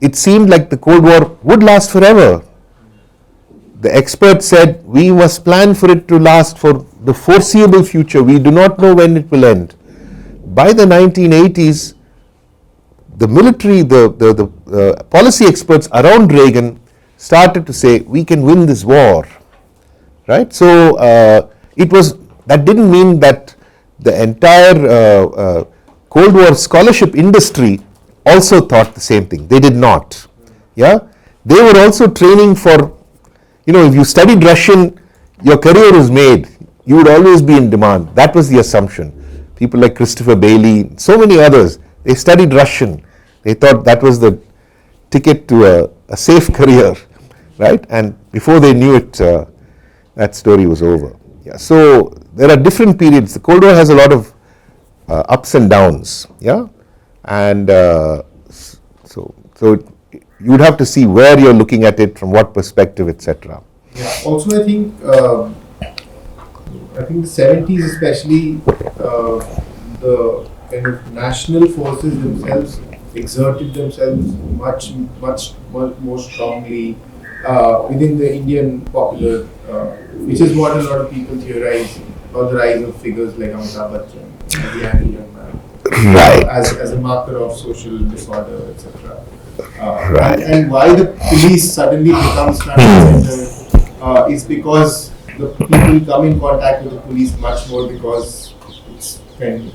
it seemed like the Cold War would last forever. The experts said, we must plan for it to last for the foreseeable future. We do not know when it will end. By the 1980s, the military, the policy experts around Reagan started to say, we can win this war, right? So that didn't mean that the entire Cold War scholarship industry also thought the same thing. They did not. Yeah, they were also training for, if you studied Russian, your career was made. You would always be in demand. That was the assumption. People like Christopher Bailey, so many others, they studied Russian. They thought that was the ticket to a safe career, right? And before they knew it, that story was over. Yeah. So there are different periods. The Cold War has a lot of ups and downs. Yeah, and so you would have to see where you're looking at it, from what perspective, etc. Yeah. Also, I think the 70s, especially, the kind of national forces themselves exerted themselves much more strongly within the Indian popular, which is what a lot of people theorize about the rise of figures like Amitabh Bachchan, the anti-young man, right, as a marker of social disorder, etc. Right. And why the police suddenly becomes front and center is because the people come in contact with the police much more, because it's kind of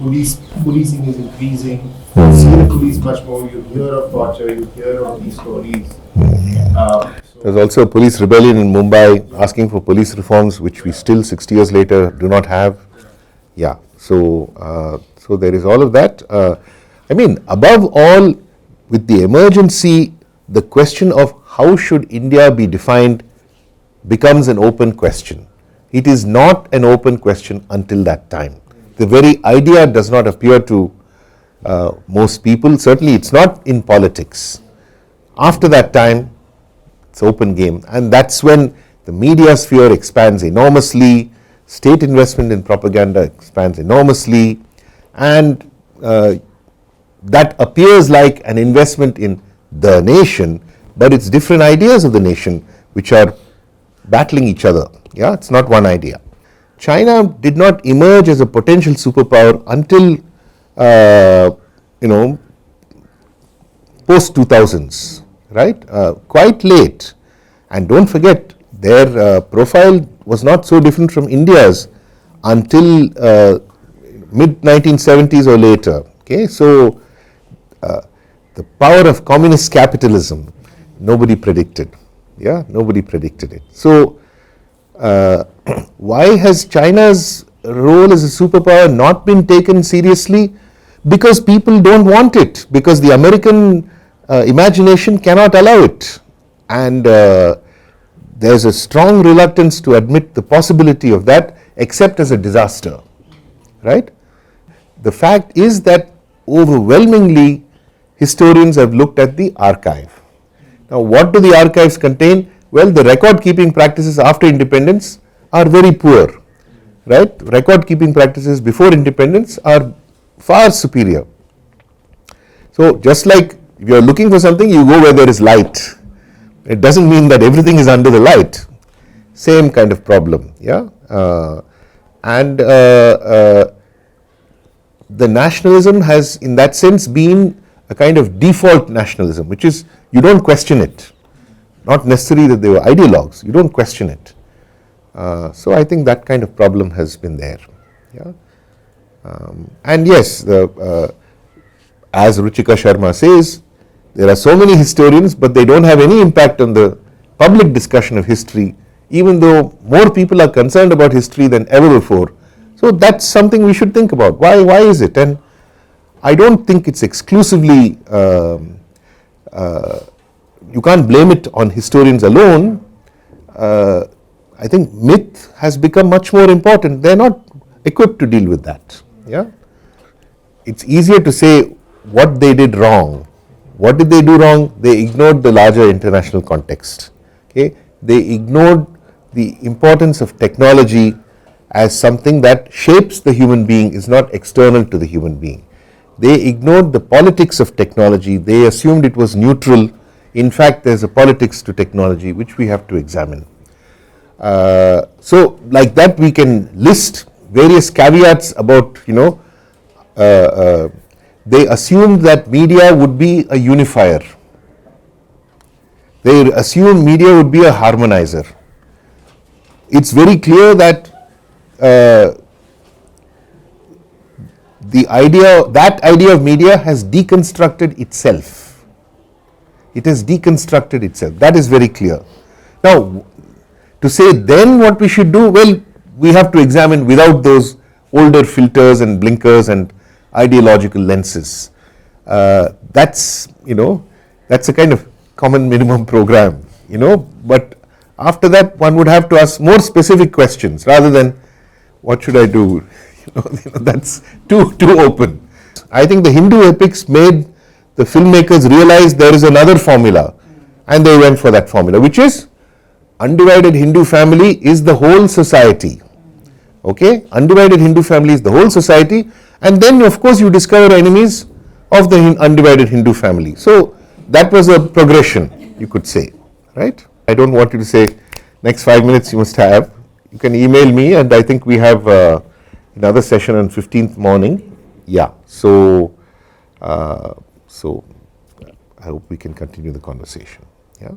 policing is increasing. You see the police much more. You hear of torture. You hear of these stories. There's also a police rebellion in Mumbai asking for police reforms, which we still 60 years later do not have. Yeah. So there is all of that. Above all, with the emergency, the question of how should India be defined becomes an open question. It is not an open question until that time. The very idea does not appear to most people. Certainly it's not in politics. After that time, it's open game, and that's when the media sphere expands enormously, state investment in propaganda expands enormously, and that appears like an investment in the nation, but it's different ideas of the nation which are battling each other. Yeah, it's not one idea. China did not emerge as a potential superpower until post 2000s, right? Quite late. And don't forget, their profile was not so different from India's until mid 1970s or later. Okay, so the power of communist capitalism, nobody predicted. Yeah, nobody predicted it. So why has China's role as a superpower not been taken seriously? Because people don't want it, because the American imagination cannot allow it, and there's a strong reluctance to admit the possibility of that, except as a disaster, right? The fact is that overwhelmingly historians have looked at the archive. Now, what do the archives contain? Well, the record keeping practices after independence are very poor, right? Record keeping practices before independence are far superior. So just like if you are looking for something, you go where there is light. It doesn't mean that everything is under the light. Same kind of problem, yeah. The nationalism has, in that sense, been a kind of default nationalism, which is you don't question it. Not necessarily that they were ideologues, you don't question it. So I think that kind of problem has been there. Yeah. And yes, as Ruchika Sharma says, there are so many historians, but they don't have any impact on the public discussion of history, even though more people are concerned about history than ever before. So that's something we should think about. Why is it? And I don't think it's exclusively, you can't blame it on historians alone. I think myth has become much more important. They're not equipped to deal with that. Yeah, it's easier to say what they did wrong. What did they do wrong? They ignored the larger international context. Okay, they ignored the importance of technology as something that shapes the human being, is not external to the human being. They ignored the politics of technology. They assumed it was neutral. In fact, there's a politics to technology which we have to examine. So like that we can list various caveats about, they assumed that media would be a unifier. They assumed media would be a harmonizer. It's very clear that that idea of media has deconstructed itself. It has deconstructed itself. That is very clear. Now, to say then what we should do, well, we have to examine without those older filters and blinkers and ideological lenses. That's a kind of common minimum program, but after that one would have to ask more specific questions rather than what should I do? That's too open. I think the Hindu epics made the filmmakers realize there is another formula, and they went for that formula, which is undivided Hindu family is the whole society. Okay, undivided Hindu family is the whole society, and then of course you discover enemies of the undivided Hindu family. So that was a progression, you could say, right? I don't want you to say next 5 minutes you must have. You can email me, and I think we have another session on 15th morning. Yeah, so I hope we can continue the conversation. Yeah.